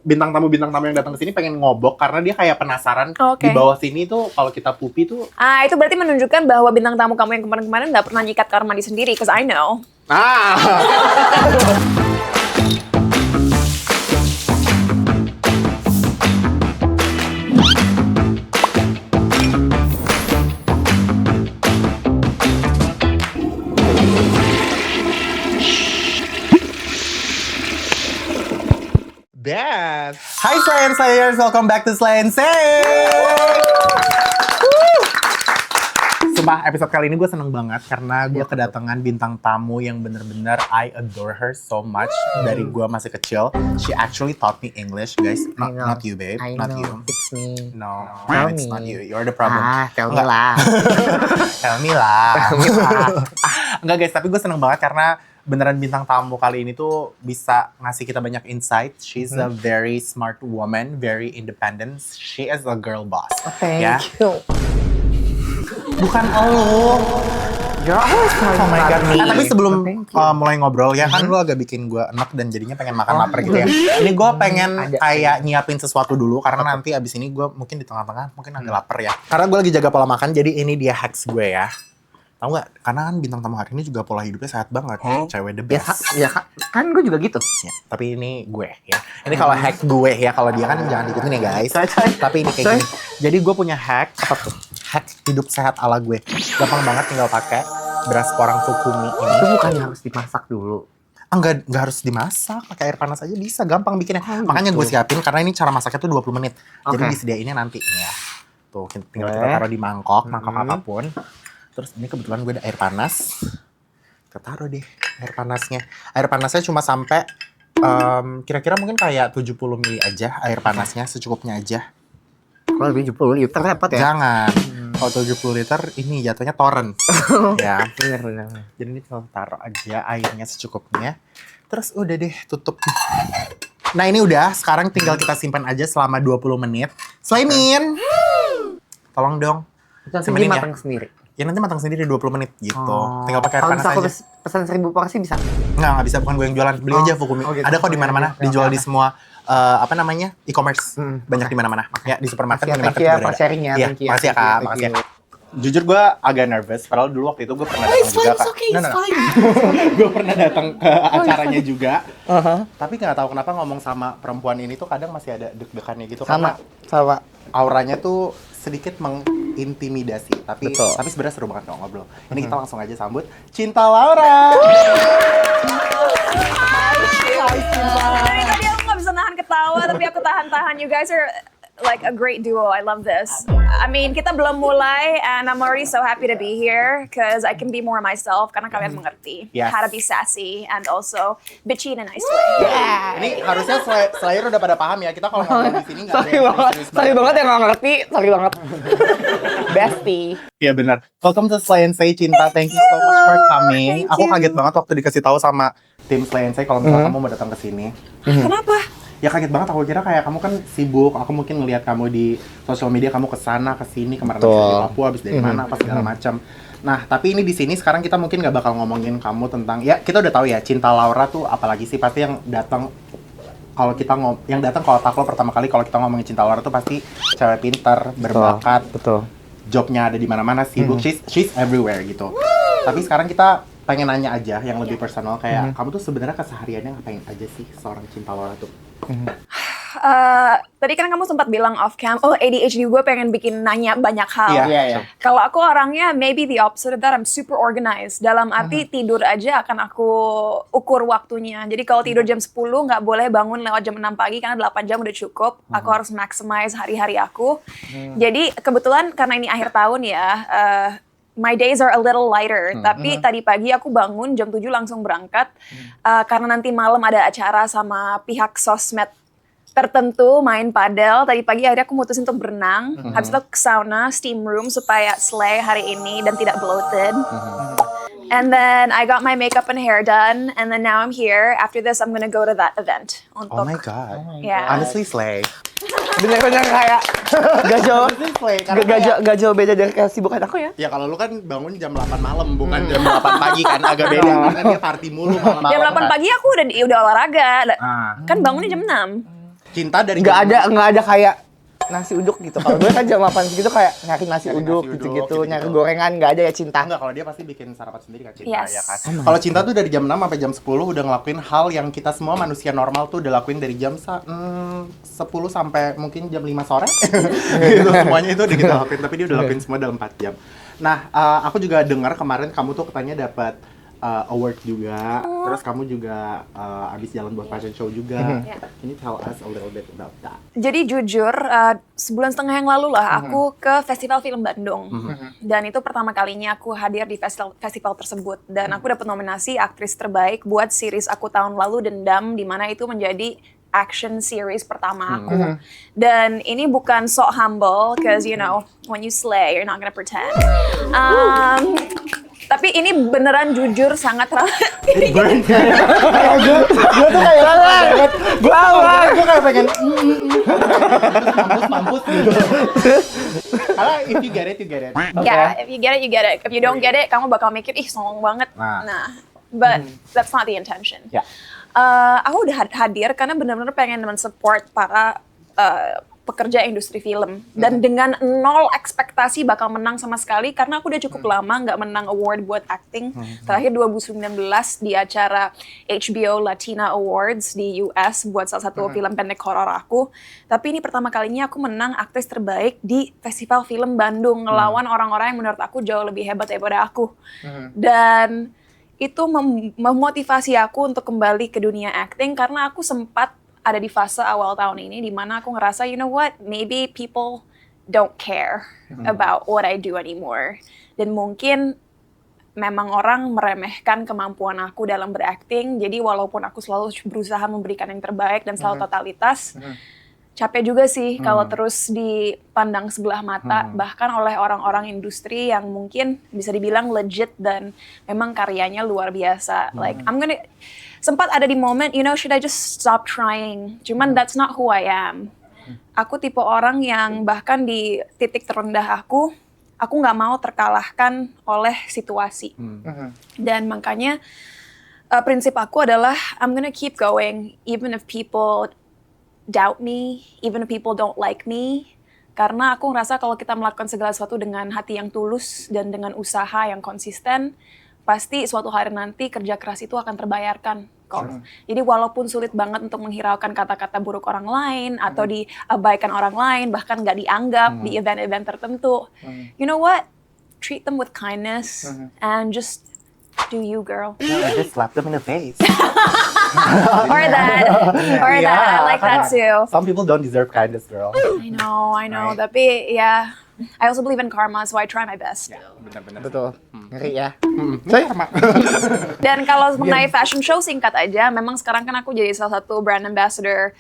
bintang tamu yang datang ke sini pengen ngobok karena dia kayak penasaran di bawah sini tuh kalau kita pupi tuh. Itu berarti menunjukkan bahwa bintang tamu kamu yang kemarin-kemarin nggak pernah nyikat kamar mandi sendiri, cause I know. Beth. Hi Slayers, welcome back to Slay and Say. Sumpah episode kali ini gue seneng banget karena gue kedatangan bintang tamu yang bener-bener I adore her so much dari gue masih kecil. She actually taught me English, guys. Not you, babe. Not you. It's me. No, Tell it's me. not you. You're the problem. Tell me lah. Tell me lah. Enggak guys, tapi gue seneng banget karena beneran bintang tamu kali ini tuh bisa ngasih kita banyak insight. She's a very smart woman, very independent. She is a girl boss. Thank ya? you. Bukan elu. You're always calling Oh my god. me. Tapi sebelum Thank you. mulai ngobrol ya kan lu agak bikin gue enak dan jadinya pengen makan lapar gitu ya. Ini gue pengen kayak nyiapin sesuatu dulu karena nanti abis ini gue mungkin di tengah-tengah mungkin agak lapar ya. Karena gue lagi jaga pola makan jadi ini dia hacks gue ya. Tahu nggak? Karena kan bintang tamu hari ini juga pola hidupnya sehat banget. Cewek the best. Ya kan gue juga gitu. Ya, tapi ini gue ya. Ini kalau hack gue ya. Kalau dia kan jangan ikutin ya guys. Tapi ini kayak gini. Jadi gue punya hack. Apa tuh? Hack hidup sehat ala gue. Gampang banget tinggal pakai beras porang sukumi ini. Itu bukannya harus dimasak dulu. Enggak harus dimasak. Pakai air panas aja bisa. Gampang bikinnya. Makanya gue siapin karena ini cara masaknya tuh 20 menit. Jadi disediainnya nanti ya. Tuh tinggal kita taruh di mangkok apapun. Terus ini kebetulan gue ada air panas. Kita taruh deh air panasnya. Air panasnya cuma sampai kira-kira mungkin kayak 70 mili aja air panasnya, secukupnya aja. Kalau lebih 70 liter repot ya? Jangan. Kalau 70 liter ini jatuhnya toren. Ya. Bener. Jadi ini tinggal taruh aja airnya secukupnya. Terus udah deh tutup. Nah ini udah, sekarang tinggal kita simpan aja selama 20 menit. Selamin. Tolong dong. Nanti Semenin ya. matang sendiri. Ya nanti matang sendiri 20 menit gitu. Tinggal pakai air Kalau panas bisa aku aja. pesan 1000 porsi bisa? Nggak bisa, bukan gue yang jualan. Beli aja Fukumi. gitu. Ada kok di mana-mana, dijual di semua e-commerce. Banyak di mana-mana. Ya, di supermarket, minimarket juga ada. sharing ya. Iya, makasih ya Kak, makasih ya. Jujur gue agak nervous, padahal dulu waktu itu gue pernah datang juga Kak. Gue pernah datang ke acaranya juga. Tapi nggak tahu kenapa ngomong sama perempuan ini tuh kadang masih ada deg-degannya gitu. Sama. Auranya tuh sedikit mengintimidasi, tapi Betul. sebenarnya seru banget kalau ngobrol. Ini kita langsung aja sambut Cinta Laura. Dari tadi aku nggak bisa nahan ketawa, tapi aku tahan-tahan. You guys are like a great duo. I love this. I mean, kita belum mulai, and I'm already so happy to be here because I can be more myself karena kalian mengerti how to be sassy and also bitchy in a nice way. Ini harusnya Slayer udah pada paham ya. Kita kalau ngobrol di sini nggak ada Sorry yang banget. serius Sorry banget yang nggak ngerti. Sorry banget. Bestie. Iya benar. Welcome to Slay and Say Cinta. Thank you so much for coming. Thank Aku you. kaget banget waktu dikasih tahu sama tim Slay and Say kalau misalnya kamu mau datang ke sini. Kenapa? Ya kaget banget, aku kira kayak kamu kan sibuk. Aku mungkin ngelihat kamu di sosial media, kamu kesana kesini, kemarin habis dari Papua, habis dari mana, apa segala macam. Nah, tapi ini di sini sekarang kita mungkin nggak bakal ngomongin kamu tentang, ya kita udah tahu ya, Cinta Laura tuh apalagi sih pasti yang datang kalau kita yang datang ke otak lo pertama kali kalau kita ngomongin Cinta Laura tuh pasti cewek pintar, berbakat, Betul. jobnya ada di mana-mana, sibuk, she's everywhere gitu. Tapi sekarang kita pengen nanya aja yang lebih personal kayak kamu tuh sebenarnya kesehariannya ngapain aja sih seorang Cinta Laura tuh? Tadi kan kamu sempat bilang off cam, ADHD gue pengen bikin nanya banyak hal. Iya. Kalau aku orangnya maybe the opposite of that, I'm super organized. Dalam arti tidur aja akan aku ukur waktunya. Jadi kalau tidur jam 10 nggak boleh bangun lewat jam 6 pagi karena 8 jam udah cukup. Aku harus maximize hari-hari aku. Jadi kebetulan karena ini akhir tahun ya, my days are a little lighter. Tapi tadi pagi aku bangun jam 7 langsung berangkat. Karena nanti malam ada acara sama pihak sosmed tertentu main padel. Tadi pagi akhirnya aku mutusin untuk berenang. Habis itu ke sauna, steam room supaya slay hari ini dan tidak bloated. And then I got my makeup and hair done. And then now I'm here. After this, I'm gonna go to that event. Oh my god. Yeah. Honestly slay. Bener-bener kayak gak jauh, Honestly slay. Karena gak jauh beda dari kesibukan aku ya. ya kalau lu kan bangun jam 8 malam bukan jam 8 pagi kan agak beda karena dia party mulu malam. Jam 8 pagi aku udah olahraga. Kan bangunnya jam 6. Cinta dari nggak ada kayak nasi uduk gitu. Kalau gue kan jam 8 segitu kayak nyari nasi Nyari uduk nasi uduk, gitu-gitu, gitu-gitu. nyari gorengan, nggak ada ya cinta. Enggak, kalau dia pasti bikin sarapan sendiri kan cinta Yes. ya kan. Kalau cinta tuh dari jam 6 sampai jam 10 udah ngelakuin hal yang kita semua manusia normal tuh udah lakuin dari jam 10 sampai mungkin jam 5 sore. Gitu semuanya itu udah kita lakuin, tapi dia udah lakuin semua dalam 4 jam. Nah, aku juga dengar kemarin kamu tuh katanya dapat award juga, terus kamu juga abis jalan buat fashion show juga. Can you tell us a little bit about that? Jadi jujur, sebulan setengah yang lalu lah aku ke Festival Film Bandung. Dan itu pertama kalinya aku hadir di festival tersebut. Dan aku dapat nominasi aktris terbaik buat series aku tahun lalu, Dendam, di mana itu menjadi action series pertama aku. Dan ini bukan sok humble, cause you know, when you slay, you're not gonna pretend. Tapi ini beneran jujur sangat ramah. Burn. Gue tuh kayak banget. Gue kayak pengen mampus gitu. Karena if you get it, you get it. Yeah, if you get it, you get it. If you don't get it, kamu bakal mikir, ih songong banget. Nah, but that's not the intention. Ya. Aku udah hadir karena benar-benar pengen men-support para pekerja industri film. Dan dengan nol ekspektasi bakal menang sama sekali, karena aku udah cukup lama nggak menang award buat acting. Terakhir 2019 di acara HBO Latina Awards di US buat salah satu film pendek horor aku. Tapi ini pertama kalinya aku menang aktris terbaik di Festival Film Bandung, ngelawan orang-orang yang menurut aku jauh lebih hebat daripada aku. Dan itu memotivasi aku untuk kembali ke dunia acting, karena aku sempat ada di fase awal tahun ini di mana aku ngerasa, you know what, maybe people don't care about what I do anymore. Dan mungkin memang orang meremehkan kemampuan aku dalam berakting, jadi walaupun aku selalu berusaha memberikan yang terbaik dan selalu totalitas, capek juga sih kalau terus dipandang sebelah mata, bahkan oleh orang-orang industri yang mungkin bisa dibilang legit dan memang karyanya luar biasa. Like, sempat ada di momen, you know, should I just stop trying? Cuman that's not who I am. Aku tipe orang yang bahkan di titik terendah aku nggak mau terkalahkan oleh situasi. Dan makanya prinsip aku adalah I'm gonna keep going even if people doubt me, even if people don't like me. Karena aku ngerasa kalau kita melakukan segala sesuatu dengan hati yang tulus dan dengan usaha yang konsisten, pasti suatu hari nanti kerja keras itu akan terbayarkan kok. Jadi walaupun sulit banget untuk menghiraukan kata-kata buruk orang lain atau diabaikan orang lain, bahkan nggak dianggap di event-event tertentu, you know what? Treat them with kindness and just do you, girl. I just slapped them in the face. Or that. I like that too. Some people don't deserve kindness, girl. I know. Right. Tapi ya, I also believe in karma, so I try my best. Benar-benar. Betul. Ngeri ya. Saya sama. Dan kalau mengenai fashion show, singkat aja, memang sekarang kan aku jadi salah satu brand ambassador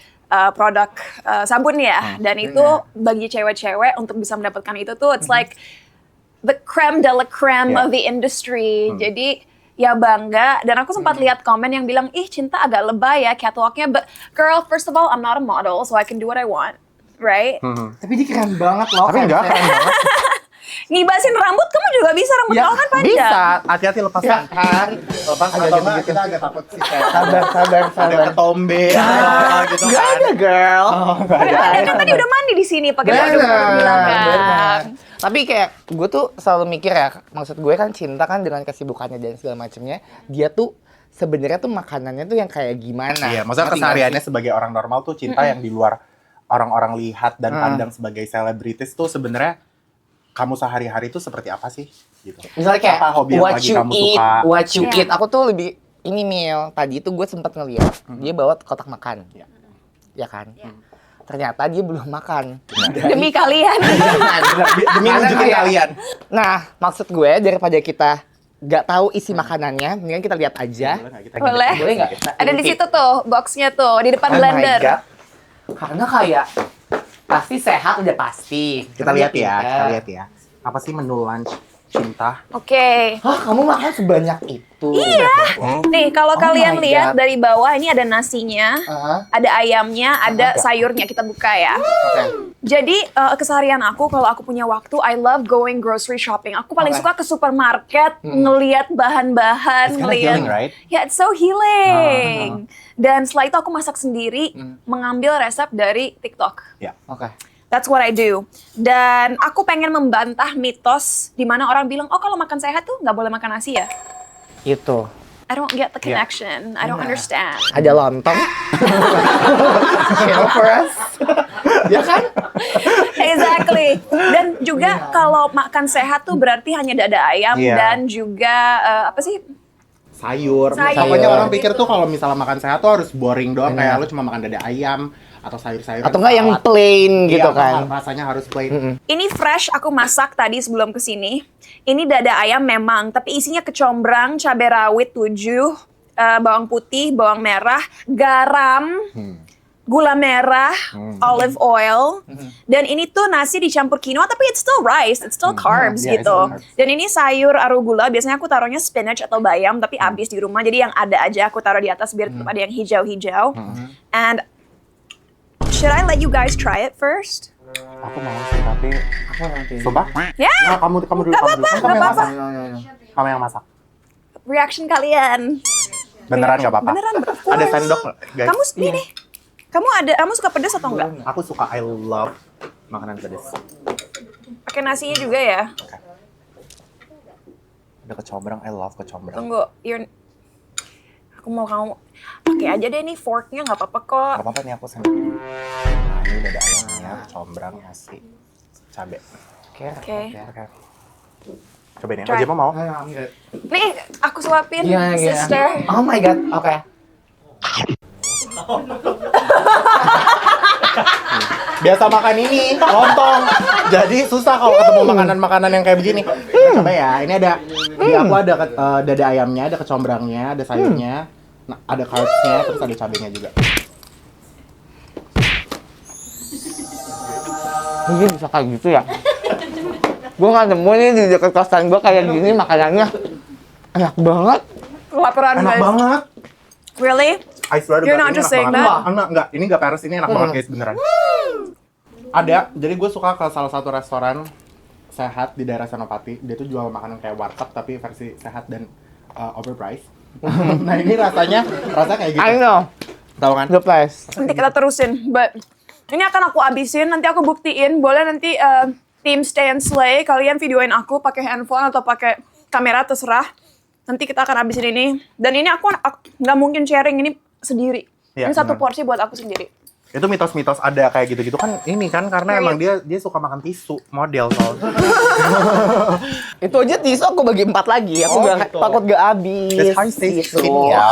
produk sabun ya. Dan itu bagi cewek-cewek untuk bisa mendapatkan itu tuh, it's like the creme de la creme of the industry. Jadi ya bangga. Dan aku sempat lihat komen yang bilang, ih Cinta agak lebay ya catwalknya. But girl, first of all, I'm not a model, so I can do what I want. Right? Tapi dia keren banget loh. Tapi enggak keren banget. Ngibasin rambut, kamu juga bisa, rambut kamu kan panjang. Bisa. Hati-hati lepas Ya, kan. Lepas agak atau enggak gitu-gitu. kita agak takut sih. Sabar. Ada ketombe gitu Gak kan. ada, girl. Ada kan tadi udah mandi di sini pakai baju baru bilang kan. Benar. Tapi kayak gue tuh selalu mikir ya, maksud gue kan Cinta kan dengan kesibukannya dan segala macamnya, dia tuh sebenarnya tuh makanannya tuh yang kayak gimana? Iya, maksudnya Ngerti nggak kesehariannya sih? sebagai orang normal tuh Cinta yang di luar orang-orang lihat dan pandang sebagai selebritis tuh sebenarnya kamu sehari-hari tuh seperti apa sih? Gitu. Misalnya kayak apa hobi yang what lagi you kamu eat, suka? what you Iya. eat. Aku tuh lebih ini Mil. Tadi itu gue sempat ngeliat dia bawa kotak makan, Iya. ya kan? Ternyata dia belum makan. Demi kalian. Demi nunjukin kayak- kalian. Nah, maksud gue daripada kita nggak tahu isi makanannya, mendingan kita lihat aja. Boleh. Boleh nggak? Ada di situ tuh, boxnya tuh, di depan Oh my blender. God. Karena kayak pasti sehat udah pasti. Kita lihat ya, Pinter. kita lihat ya. Apa sih menu lunch cinta. Oke. Hah, kamu makan sebanyak itu? Iya. Nih, kalau Oh kalian my lihat God. dari bawah ini ada nasinya, ada ayamnya, ada sayurnya. Kita buka ya. Oke. Jadi keseharian aku kalau aku punya waktu, I love going grocery shopping. Aku paling Oke. suka ke supermarket, ngelihat bahan-bahan, It's kinda ngelihat. healing, right? Yeah, it's so healing. Dan setelah itu aku masak sendiri, mengambil resep dari TikTok. Ya. Oke. That's what I do. Dan aku pengen membantah mitos di mana orang bilang, oh kalau makan sehat tuh nggak boleh makan nasi ya. Itu. I don't get the connection. I don't understand. Ada lontong. Help for us. Ya kan? Exactly. Dan juga kalau makan sehat tuh berarti hanya dada ayam Iya. dan juga apa sih? Sayur. Sayur. Pokoknya orang pikir tuh kalau misalnya makan sehat tuh harus boring doang, kayak lu cuma makan dada ayam atau sayur-sayur. Atau enggak yang plain gitu kan? Rasanya harus plain. Ini fresh aku masak tadi sebelum kesini. Ini dada ayam memang, tapi isinya kecombrang, cabai rawit 7, bawang putih, bawang merah, garam, gula merah, olive oil. Dan ini tuh nasi dicampur quinoa, tapi it's still rice, it's still carbs Yeah, it's gitu. still carbs. Dan ini sayur arugula, biasanya aku taruhnya spinach atau bayam, tapi habis di rumah. Jadi yang ada aja aku taruh di atas biar tetap ada yang hijau-hijau. And should I let you guys try it first? Aku mau sih, tapi Aku nanti. coba. Ya, Nah, kamu dulu. Gak kamu dulu. apa-apa, Kamu gak yang apa-apa. masak. Kamu yang masak. reaction kalian. Beneran nggak apa-apa? Beneran, of Ada course. sendok nggak, guys? Kamu ini, kamu suka pedas atau enggak? Aku suka, I love makanan pedas. Pakai nasinya juga ya. Ada kecombrang, I love kecombrang. Tunggu, aku mau kamu pakai aja deh nih forknya, nggak apa-apa kok. Gak apa-apa nih aku sendiri. Nah, ini udah ada ayamnya, kecombrang, nasi, cabe. Oke. Oke. Oke. Cobain ya. Try. Oji mau? Nih, aku suapin, Gimana, gimana? sister. Oh my god, oke. Biasa makan ini, lontong. Jadi susah kalau ketemu makanan-makanan yang kayak begini. Kita coba ya. Ini ada, di aku ada dada ayamnya, ada kecombrangnya, ada sayurnya, nah, ada carbsnya, terus ada cabenya juga. Mungkin bisa kayak gitu ya. Gue nggak nemu nih di dekat kosan gue kayak gini makanannya enak banget. Kelaparan Enak guys. banget. Really? I swear to You're God, not ini just enak saying banget. that? Enggak, ini nggak peres, ini enak banget guys, beneran. Ada, jadi gue suka ke salah satu restoran sehat di daerah Senopati. Dia tuh jual makanan kayak warteg tapi versi sehat dan overpriced. Nah ini rasanya kayak gitu. I know, Tahu kan? the place. Nanti kita terusin, but ini akan aku abisin, nanti aku buktiin. Boleh nanti tim Stay and Slay, kalian videoin aku pakai handphone atau pakai kamera, terserah. Nanti kita akan habisin ini. Dan ini aku nggak mungkin sharing ini sendiri. Iya, Ini satu benar. porsi buat aku sendiri. Itu mitos-mitos ada kayak gitu-gitu kan ini kan karena emang dia suka makan tisu model soalnya. Itu aja tisu aku bagi 4 lagi, aku Oh, nggak gitu. takut gak habis. That's how you stay gitu. skinny ya.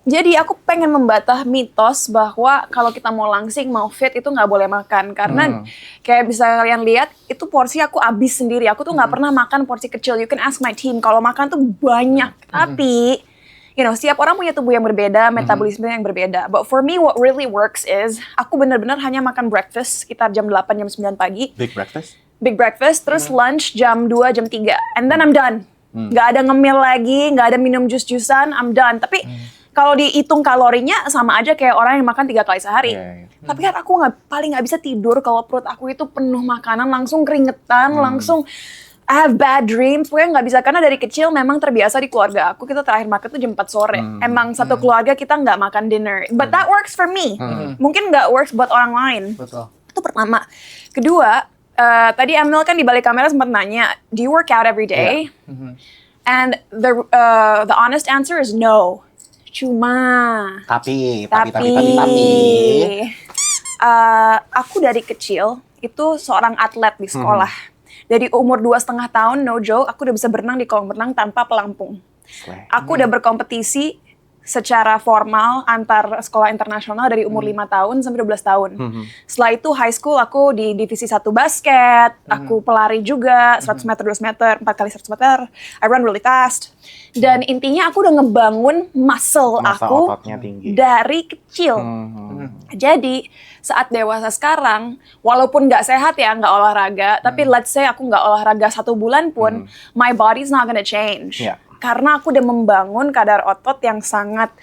Jadi aku pengen membantah mitos bahwa kalau kita mau langsing, mau fit itu nggak boleh makan. Karena kayak bisa kalian lihat, itu porsi aku habis sendiri. Aku tuh nggak pernah makan porsi kecil. You can ask my team, kalau makan tuh banyak. Tapi, setiap orang punya tubuh yang berbeda, metabolisme yang berbeda. But for me, what really works is, aku benar-benar hanya makan breakfast sekitar jam 8, jam 9 pagi. Big breakfast. Big breakfast, terus lunch jam 2, jam 3. And then I'm done. Nggak ada ngemil lagi, nggak ada minum jus-jusan, I'm done. Tapi kalau dihitung kalorinya sama aja kayak orang yang makan 3 kali sehari. Iya, iya. Tapi kan aku paling nggak bisa tidur kalau perut aku itu penuh makanan, langsung keringetan, langsung I have bad dreams. Pokoknya nggak bisa, karena dari kecil memang terbiasa di keluarga aku, kita terakhir makan tuh jam 4 sore. Emang satu keluarga kita nggak makan dinner. But that works for me. Mungkin nggak works buat orang lain. Betul. Itu pertama. Kedua, tadi Emil kan di balik kamera sempat nanya, do you work out every day? And the honest answer is no. Cuma, Tapi. aku dari kecil itu seorang atlet di sekolah. Dari umur 2,5 tahun, no joke, aku udah bisa berenang di kolam renang tanpa pelampung. Aku udah berkompetisi secara formal antar sekolah internasional dari umur 5 tahun sampai 12 tahun. Setelah itu high school aku di divisi 1 basket, aku pelari juga 100 meter, 200 meter, 4 kali 100 meter. I run really fast. Dan intinya aku udah ngebangun muscle Masa aku ototnya tinggi. dari kecil. Jadi saat dewasa sekarang, walaupun nggak sehat ya, nggak olahraga, tapi let's say aku nggak olahraga 1 bulan pun, my body's not gonna change. Iya. Karena aku udah membangun kadar otot yang sangat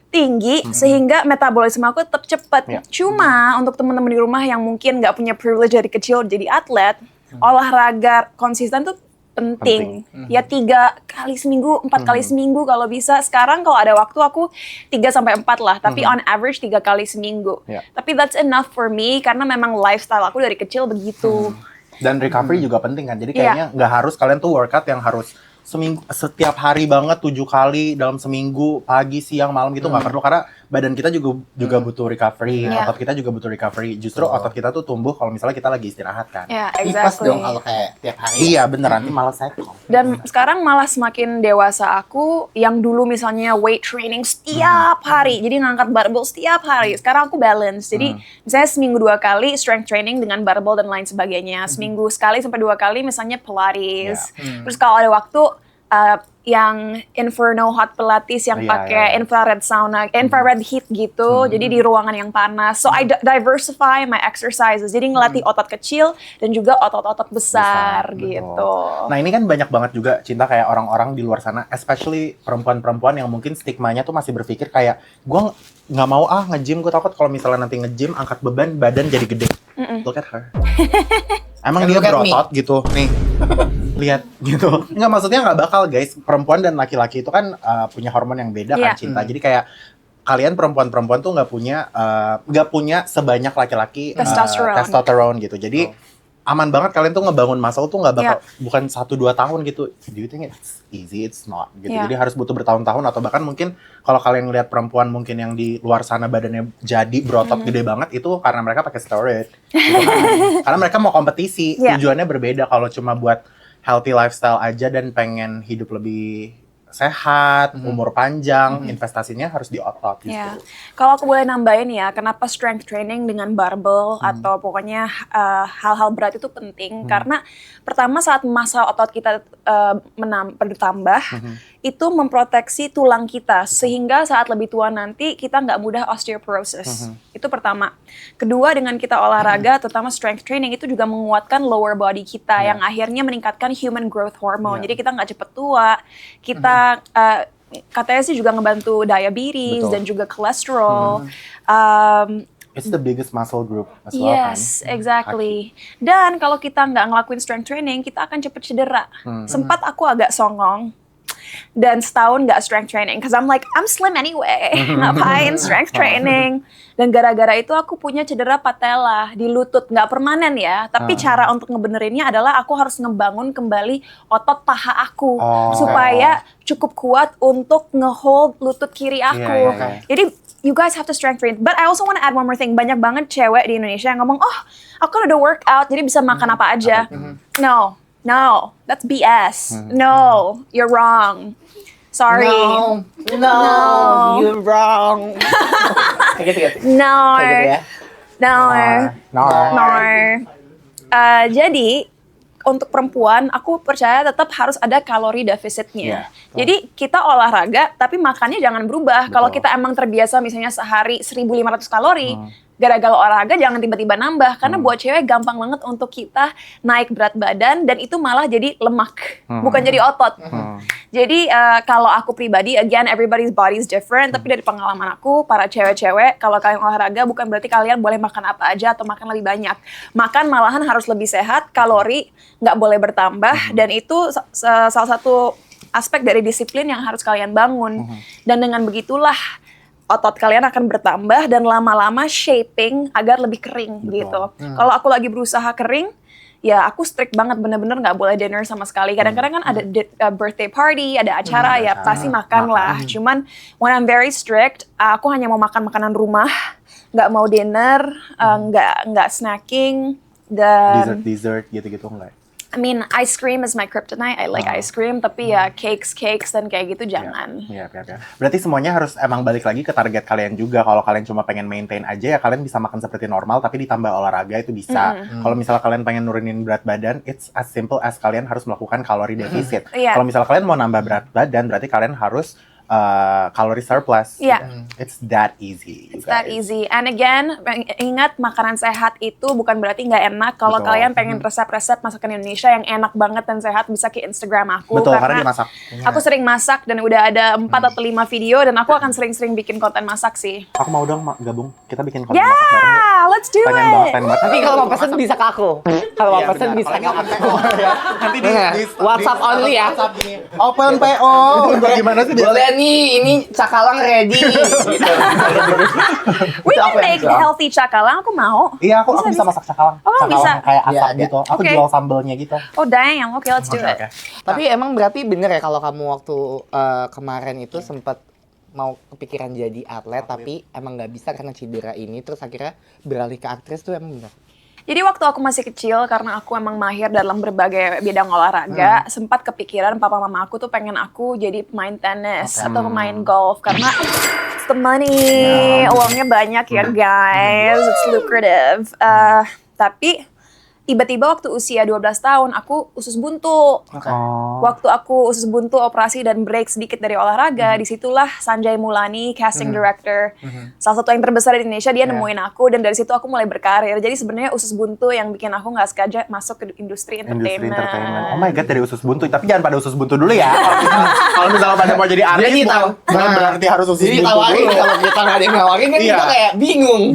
Tinggi. sehingga metabolisme aku tetap cepat. Iya. Cuma untuk teman-teman di rumah yang mungkin nggak punya privilege dari kecil jadi atlet, olahraga konsisten tuh penting. Ya 3 kali seminggu, 4 kali seminggu kalau bisa. Sekarang kalau ada waktu aku 3 sampai 4 lah, tapi on average 3 kali seminggu. Iya. Tapi that's enough for me karena memang lifestyle aku dari kecil begitu. Dan recovery juga penting kan. Jadi kayaknya nggak harus kalian tuh workout yang harus seminggu setiap hari banget 7 kali dalam seminggu, pagi, siang, malam gitu nggak perlu, karena badan kita juga butuh recovery, Iya. otot kita juga butuh recovery. Justru otot kita tuh tumbuh kalau misalnya kita lagi istirahat kan. Ya, Tipes exactly. dong kalau kayak tiap hari. Iya bener, nanti malah cycle. Dan sekarang malah semakin dewasa aku, yang dulu misalnya weight training setiap hari, jadi ngangkat barbell setiap hari. Sekarang aku balance, jadi misalnya seminggu 2 kali strength training dengan barbell dan lain sebagainya. Seminggu sekali sampai 2 kali misalnya Pilates. Terus kalau ada waktu, yang Inferno hot Pilates yang Iya, pakai iya. infrared sauna, infrared heat gitu, jadi di ruangan yang panas. So I diversify my exercises, jadi ngelatih otot kecil dan juga otot-otot besar Betul. gitu. Nah ini kan banyak banget juga Cinta kayak orang-orang di luar sana, especially perempuan-perempuan yang mungkin stigmanya tuh masih berpikir kayak gue nggak mau nge-gym, gue takut kalau misalnya nanti nge-gym angkat beban badan jadi gede. Look at her. Emang And dia look at me. berotot gitu nih. Lihat gitu. Nggak, maksudnya nggak bakal guys. Perempuan dan laki-laki itu kan punya hormon yang beda kan Iya. Cinta. Jadi kayak kalian perempuan-perempuan tuh nggak punya sebanyak laki-laki testosterone gitu. Jadi aman banget kalian tuh ngebangun muscle tuh nggak bakal bukan 1-2 tahun gitu. Do you think it's easy? It's not gitu. Yeah. Jadi harus butuh bertahun-tahun, atau bahkan mungkin kalau kalian ngelihat perempuan mungkin yang di luar sana badannya jadi berotot gede banget, itu karena mereka pakai steroid. Gitu kan. Karena mereka mau kompetisi. Yeah. Tujuannya berbeda. Kalau cuma buat healthy lifestyle aja dan pengen hidup lebih sehat, umur panjang, investasinya harus di otot gitu. Ya, kalau aku boleh nambahin ya, kenapa strength training dengan barbell atau pokoknya hal-hal berat itu penting? Karena pertama saat massa otot kita bertambah, itu memproteksi tulang kita sehingga saat lebih tua nanti kita nggak mudah osteoporosis. Itu pertama. Kedua, dengan kita olahraga, terutama strength training, itu juga menguatkan lower body kita yang akhirnya meningkatkan human growth hormone. Jadi kita nggak cepet tua, kita katanya sih juga ngebantu diabetes Betul. dan juga kolesterol. It's the biggest muscle group as well kan. Yes, exactly. Dan kalau kita nggak ngelakuin strength training, kita akan cepet cedera. Sempat aku agak songong dan setahun nggak strength training, cause I'm slim anyway, ngapain strength training? Dan gara-gara itu aku punya cedera patella di lutut, nggak permanen ya, tapi cara untuk ngebenerinnya adalah aku harus ngebangun kembali otot paha aku supaya cukup kuat untuk ngehold lutut kiri aku. Iya. Jadi you guys have to strength train. But I also want to add one more thing. Banyak banget cewek di Indonesia yang ngomong, oh aku kan udah workout jadi bisa makan apa aja. No, that's BS. No, you're wrong. Sorry. No, you're wrong. Kayak gitu. No. Kayak gitu ya. No. No. Jadi untuk perempuan, aku percaya tetap harus ada kalori defisitnya. Jadi kita olahraga, tapi makannya jangan berubah. Kalau kita emang terbiasa misalnya sehari 1.500 kalori, gara-gara olahraga jangan tiba-tiba nambah. Karena buat cewek gampang banget untuk kita naik berat badan, dan itu malah jadi lemak, bukan jadi otot. Jadi kalau aku pribadi, again everybody's body is different, tapi dari pengalaman aku, para cewek-cewek, kalau kalian olahraga bukan berarti kalian boleh makan apa aja atau makan lebih banyak. Makan malahan harus lebih sehat, kalori nggak boleh bertambah, dan itu salah satu aspek dari disiplin yang harus kalian bangun. Dan dengan begitulah otot kalian akan bertambah dan lama-lama shaping agar lebih kering gitu. Kalau aku lagi berusaha kering, ya aku strict banget, bener-bener nggak boleh dinner sama sekali. Kadang-kadang kan ada birthday party, ada acara, ya pasti makan lah. Cuman when I'm very strict, aku hanya mau makan makanan rumah, nggak mau dinner, nggak snacking, dan Dessert gitu-gitu enggak? I mean, ice cream is my kryptonite. I like ice cream, tapi ya cakes dan kayak gitu jangan. Iya. Berarti semuanya harus emang balik lagi ke target kalian juga. Kalau kalian cuma pengen maintain aja ya kalian bisa makan seperti normal, tapi ditambah olahraga itu bisa. Kalau misalnya kalian pengen nurunin berat badan, it's as simple as kalian harus melakukan kalori defisit. Kalau misalnya kalian mau nambah berat badan, berarti kalian harus kalori surplus. It's that easy. It's that easy. And again, ingat makanan sehat itu bukan berarti nggak enak. Kalau kalian pengen resep-resep masakan Indonesia yang enak banget dan sehat, bisa ke Instagram aku. Betul, karena dia masak. Aku sering masak dan udah ada 4 atau 5 video dan aku akan sering-sering bikin konten masak sih. Aku mau dong gabung. Kita bikin konten masak bareng. Yeah, let's do it. Pengen banget. Tapi kalau mau pesen bisa ke aku. Kalau mau pesen bisa ke aku. Nanti di WhatsApp only ya. WhatsApp gini. Open PO. Gimana sih? Boleh nih, ini cakalang ready. Gitu. We can make healthy cakalang, aku mau. Iya, aku bisa masak cakalang. Oh, cakalang bisa. kayak asap Iya, gitu. Aku jual sambelnya gitu. Oh damn, okay, let's do it. Tapi emang berarti bener ya kalau kamu waktu kemarin itu sempat mau kepikiran jadi atlet, tapi emang nggak bisa karena cedera ini, terus akhirnya beralih ke aktris tuh emang bener? Jadi waktu aku masih kecil, karena aku emang mahir dalam berbagai bidang olahraga, sempat kepikiran papa mama aku tuh pengen aku jadi pemain tenis atau pemain golf, karena it's the money, uangnya banyak ya guys, it's lucrative. Tapi tiba-tiba waktu usia 12 tahun aku usus buntu. Waktu aku usus buntu, operasi dan break sedikit dari olahraga, disitulah Sanjay Mulani, casting director, salah satu yang terbesar di Indonesia, dia nemuin aku dan dari situ aku mulai berkarir. Jadi sebenarnya usus buntu yang bikin aku nggak sengaja masuk ke industri entertainment. Oh my god, dari usus buntu. Tapi jangan pada usus buntu dulu ya. Kalau misalnya pada mau jadi artis, bukan berarti harus usus buntu dulu. Kalau kita nggak ada yang nawarin kan kita kayak bingung.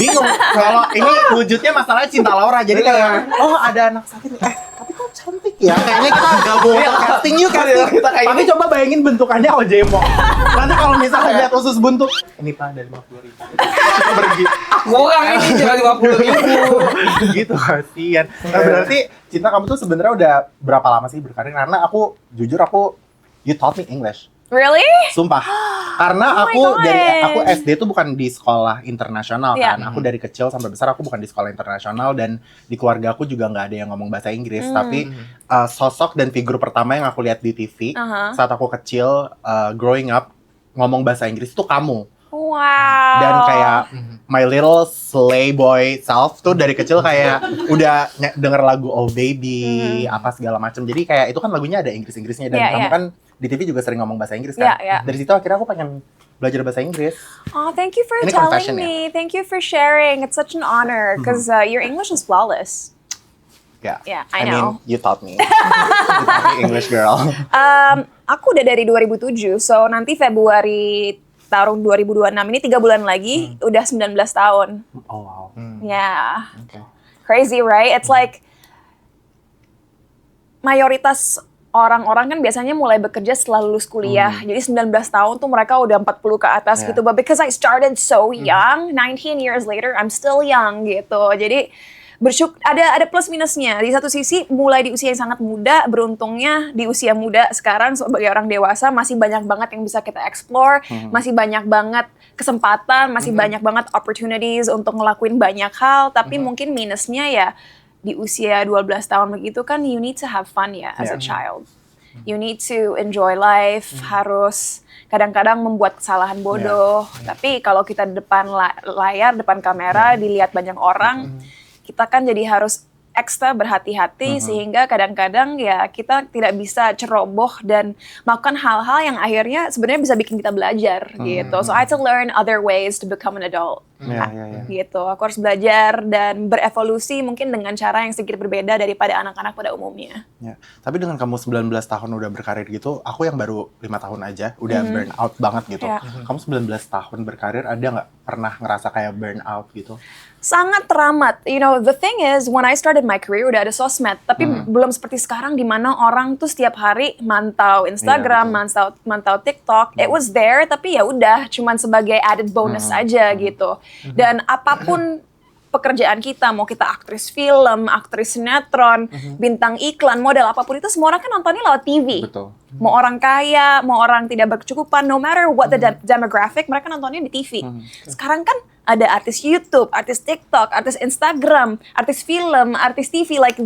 Kalau ini wujudnya masalahnya Cinta Laura, jadi kayak ada anak sakit, tapi kok cantik ya? Kayaknya kita gabung casting yuk, casting. Tapi coba bayangin bentukannya Ojemo. Nanti kalau misalnya lihat usus buntu, ini Pak dari 50.000. Pergi. Kurang ini cuma 50.000. Gitu, kasihan. Nah, berarti Cinta, kamu tuh sebenarnya udah berapa lama sih berkarir? Karena aku jujur you taught me English. Really? Sumpah. Karena Oh my aku God. SD tuh bukan di sekolah internasional kan. Aku dari kecil sampai besar aku bukan di sekolah internasional, dan di keluarga aku juga nggak ada yang ngomong bahasa Inggris. Tapi sosok dan figur pertama yang aku lihat di TV saat aku kecil, growing up, ngomong bahasa Inggris itu kamu. Wow. Dan kayak my little slay boy self tuh dari kecil kayak udah denger lagu Oh Baby, apa segala macam. Jadi kayak itu kan lagunya ada Inggris-Inggrisnya, dan kamu kan di TV juga sering ngomong bahasa Inggris kan. Dari situ akhirnya aku pengen belajar bahasa Inggris. Oh, thank you for Ini telling confession me. Thank you for sharing. It's such an honor because your English is flawless. Yeah, I know. mean, you taught me. You taught me English, girl. Aku udah dari 2007, so nanti Februari tahun 2026 ini 3 bulan lagi udah 19 tahun. Oh wow. Yeah. Crazy, right? It's like mayoritas orang-orang kan biasanya mulai bekerja setelah lulus kuliah. Jadi 19 tahun tuh mereka udah 40 ke atas gitu. But because I started so young, 19 years later I'm still young gitu. Jadi ada plus minusnya. Di satu sisi mulai di usia yang sangat muda, beruntungnya di usia muda sekarang sebagai orang dewasa masih banyak banget yang bisa kita explore, masih banyak banget kesempatan, masih banyak banget opportunities untuk ngelakuin banyak hal, tapi mungkin minusnya ya di usia 12 tahun begitu kan you need to have fun ya as a child. You need to enjoy life, harus kadang-kadang membuat kesalahan bodoh. Tapi kalau kita di depan layar, depan kamera, dilihat banyak orang, kita kan jadi harus ekstra berhati-hati sehingga kadang-kadang ya kita tidak bisa ceroboh dan melakukan hal-hal yang akhirnya sebenarnya bisa bikin kita belajar gitu. So I had to learn other ways to become an adult. Gitu. Aku harus belajar dan berevolusi mungkin dengan cara yang sedikit berbeda daripada anak-anak pada umumnya. Ya. Tapi dengan kamu 19 tahun udah berkarir gitu, aku yang baru 5 tahun aja udah burn out banget gitu. Kamu 19 tahun berkarir, ada nggak pernah ngerasa kayak burn out gitu? Sangat teramat. You know, the thing is, when I started my career udah ada sosmed, tapi belum seperti sekarang di mana orang tuh setiap hari mantau Instagram, mantau TikTok. It was there, tapi ya udah, cuman sebagai added bonus aja gitu. Dan apapun pekerjaan kita, mau kita aktris film, aktris sinetron, bintang iklan, model, apapun itu semua orang kan nontonnya lewat TV. Betul. Mau orang kaya, mau orang tidak berkecukupan, no matter what the demographic, mereka nontonnya di TV. Sekarang kan ada artis YouTube, artis TikTok, artis Instagram, artis film, artis TV, like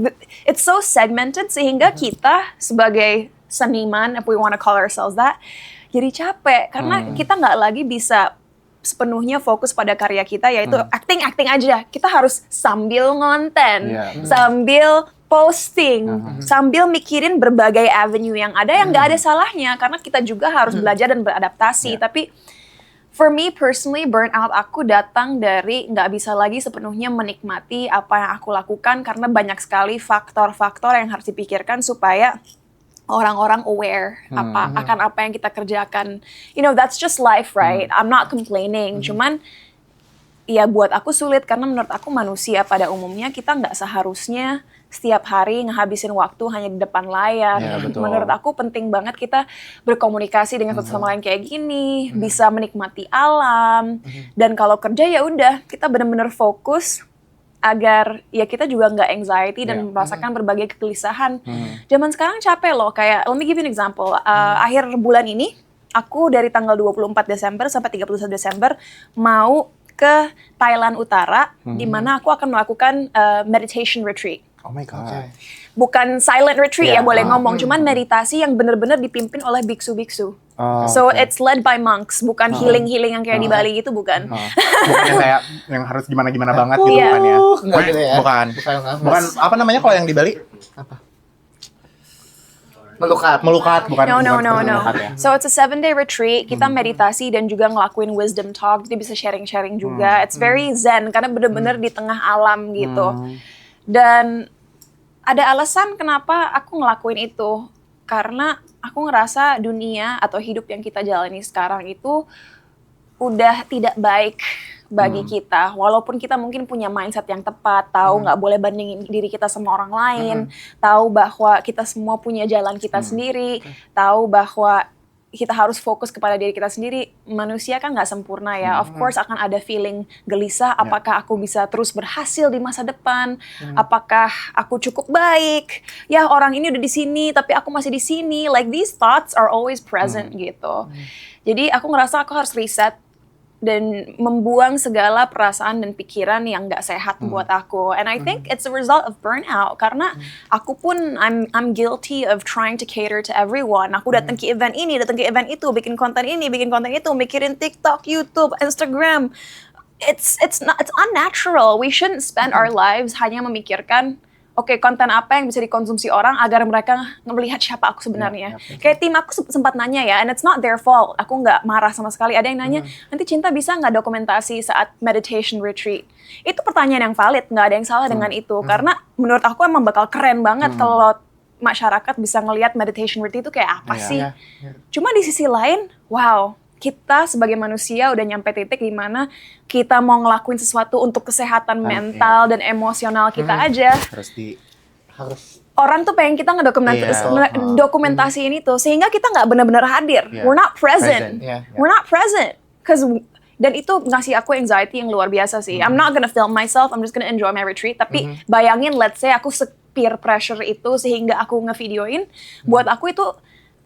it's so segmented sehingga kita sebagai seniman, if we want to call ourselves that, jadi capek karena kita nggak lagi bisa sepenuhnya fokus pada karya kita, yaitu acting aja. Kita harus sambil ngonten, sambil posting, sambil mikirin berbagai avenue yang ada yang nggak ada salahnya karena kita juga harus belajar dan beradaptasi. Tapi for me personally, burnout aku datang dari nggak bisa lagi sepenuhnya menikmati apa yang aku lakukan karena banyak sekali faktor-faktor yang harus dipikirkan supaya orang-orang aware akan apa yang kita kerjakan. You know, that's just life, right? I'm not complaining. Cuman ya buat aku sulit karena menurut aku manusia pada umumnya kita nggak seharusnya setiap hari ngehabisin waktu hanya di depan layar. Menurut aku penting banget kita berkomunikasi dengan satu sama lain kayak gini, bisa menikmati alam. Dan kalau kerja ya udah, kita benar-benar fokus agar ya kita juga nggak anxiety dan merasakan berbagai kegelisahan. Zaman sekarang capek loh, kayak let me give you an example. Akhir bulan ini aku dari tanggal 24 Desember sampai 31 Desember mau ke Thailand Utara di mana aku akan melakukan meditation retreat. Oh my God. Bukan silent retreat ya boleh ngomong, cuman meditasi yang benar-benar dipimpin oleh biksu-biksu. So it's led by monks, bukan healing-healing yang kayak di Bali gitu, bukan. Bukan yang kayak yang harus gimana-gimana banget gitu kan ya. Enggak gitu ya. Bukan apa namanya kalau yang di Bali? Melukat, bukan. No. Melukat ya. So it's a 7-day retreat. Kita meditasi dan juga ngelakuin wisdom talk. Dia bisa sharing-sharing juga. It's very zen karena bener-bener di tengah alam gitu. Dan ada alasan kenapa aku ngelakuin itu. Karena aku ngerasa dunia atau hidup yang kita jalani sekarang itu udah tidak baik bagi kita. Walaupun kita mungkin punya mindset yang tepat, tahu nggak boleh bandingin diri kita sama orang lain, tahu bahwa kita semua punya jalan kita sendiri, tahu bahwa kita harus fokus kepada diri kita sendiri. Manusia kan nggak sempurna ya. Of course akan ada feeling gelisah, apakah aku bisa terus berhasil di masa depan? Apakah aku cukup baik? Ya orang ini udah di sini tapi aku masih di sini. Like these thoughts are always present gitu. Jadi aku ngerasa aku harus reset dan membuang segala perasaan dan pikiran yang nggak sehat buat aku. And I think it's a result of burnout karena aku pun I'm guilty of trying to cater to everyone. Aku datang ke event ini, datang ke event itu, bikin konten ini, bikin konten itu, mikirin TikTok, YouTube, Instagram. It's unnatural. We shouldn't spend our lives hanya memikirkan konten apa yang bisa dikonsumsi orang agar mereka melihat siapa aku sebenarnya. Kayak tim aku sempat nanya ya, and it's not their fault. Aku nggak marah sama sekali. Ada yang nanya, nanti Cinta bisa nggak dokumentasi saat meditation retreat? Itu pertanyaan yang valid, nggak ada yang salah dengan itu. Karena menurut aku emang bakal keren banget kalau masyarakat bisa ngelihat meditation retreat itu kayak apa sih. Cuma di sisi lain, wow, kita sebagai manusia udah nyampe titik di mana kita mau ngelakuin sesuatu untuk kesehatan mental dan emosional kita aja. Harus orang tuh pengen kita dokumentasiin itu sehingga kita nggak benar-benar hadir. We're not present. We're not present. Dan itu ngasih aku anxiety yang luar biasa sih. I'm not gonna film myself. I'm just gonna enjoy my retreat. Tapi bayangin, let's say aku peer pressure itu sehingga aku ngevideoin. Buat aku itu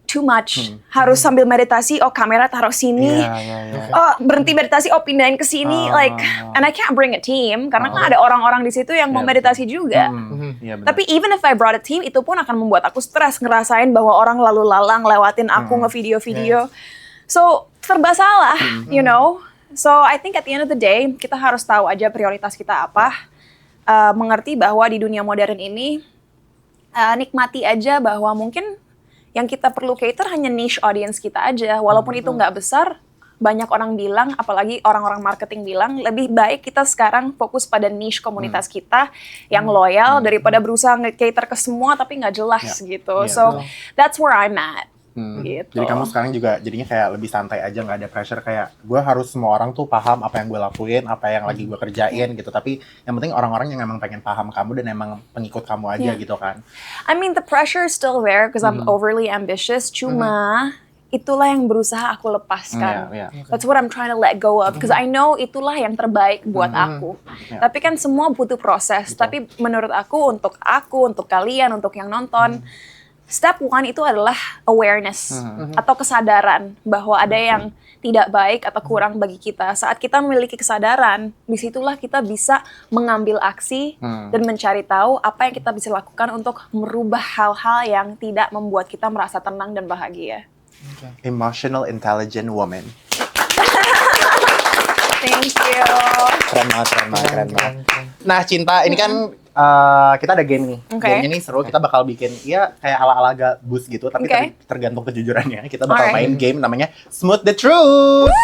too much. Harus sambil meditasi, kamera taruh sini. Berhenti meditasi, pindahin ke sini. And I can't bring a team karena kan ada orang-orang di situ yang mau meditasi juga. Tapi even if I brought a team, itu pun akan membuat aku stres ngerasain bahwa orang lalu lalang lewatin aku ngevideo-video. So serba salah, you know. So I think at the end of the day kita harus tahu aja prioritas kita apa. Mengerti bahwa di dunia modern ini nikmati aja bahwa mungkin yang kita perlu cater hanya niche audience kita aja. Walaupun itu nggak besar, banyak orang bilang, apalagi orang-orang marketing bilang, lebih baik kita sekarang fokus pada niche komunitas kita yang loyal daripada berusaha nge-cater ke semua tapi nggak jelas gitu. So that's where I'm at. Gitu. Jadi kamu sekarang juga jadinya kayak lebih santai aja, nggak ada pressure kayak gue harus semua orang tuh paham apa yang gue lakuin, apa yang lagi gue kerjain gitu. Tapi yang penting orang-orang yang emang pengen paham kamu dan emang pengikut kamu aja gitu kan. I mean the pressure is still there because I'm overly ambitious. Cuma itulah yang berusaha aku lepaskan. That's what I'm trying to let go of because I know itulah yang terbaik buat aku. Tapi kan semua butuh proses. Tapi menurut aku, untuk kalian, untuk yang nonton, step one itu adalah awareness atau kesadaran bahwa ada yang tidak baik atau kurang bagi kita. Saat kita memiliki kesadaran, disitulah kita bisa mengambil aksi dan mencari tahu apa yang kita bisa lakukan untuk merubah hal-hal yang tidak membuat kita merasa tenang dan bahagia. Emotional intelligent woman. Thank you. Keren banget. Nah, Cinta, ini kan kita ada game nih. Oke. Game ini seru, kita bakal bikin ya kayak ala-ala gabus gitu, tapi Oke. tergantung kejujurannya. Kita bakal Alright. main game namanya Smooth the Truth.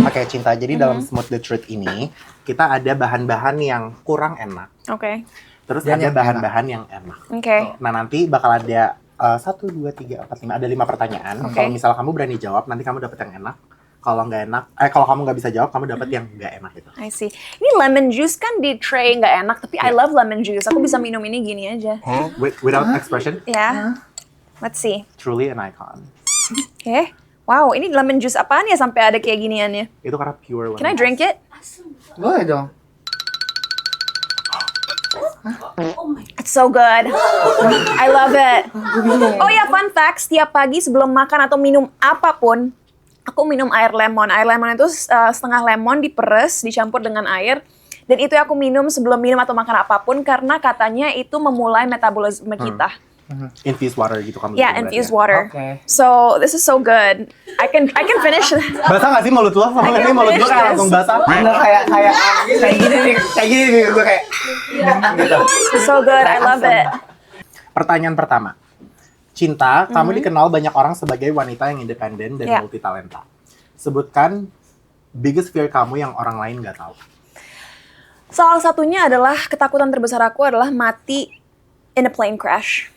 Oke, Cinta. Jadi dalam Smooth the Truth ini, kita ada bahan-bahan yang kurang enak. Oke. Terus Dan ada yang bahan-bahan yang enak. Oke. Nah, nanti bakal ada 1, 2, 3, 4, 5. Ada 5 pertanyaan. Oke. Kalau misal kamu berani jawab, nanti kamu dapat yang enak. Kalau nggak enak, kalau kamu nggak bisa jawab, kamu dapat yang nggak enak gitu. I see. Ini lemon juice kan di tray nggak enak, tapi I love lemon juice. Aku bisa minum ini gini aja. Without expression, Ya. Let's see. truly an icon. Oke. Wow, ini lemon juice apaan ya sampai ada kayak giniannya? Itu karena pure. Can I drink it? Boleh dong. It's so good. I love it. Oh ya, fun fact, setiap pagi sebelum makan atau minum apapun, aku minum air lemon. Air lemon itu setengah lemon diperes, dicampur dengan air. Dan itu aku minum sebelum minum atau makan apapun karena katanya itu memulai metabolisme kita. Infused water gitu kamu. Yeah, bilang infused berarti ya. water. Oke. So, this is so good. I can finish. Basah nggak sih mulut lo? Soalnya ini mulut gue kayak langsung basah. Bener kayak gini nih gue kayak gitu. So good. I love it. Pertanyaan pertama. Cinta, kamu dikenal banyak orang sebagai wanita yang independen dan Yeah. multitalenta. Sebutkan biggest fear kamu yang orang lain nggak tahu. Salah satunya adalah ketakutan terbesar aku adalah mati in a plane crash.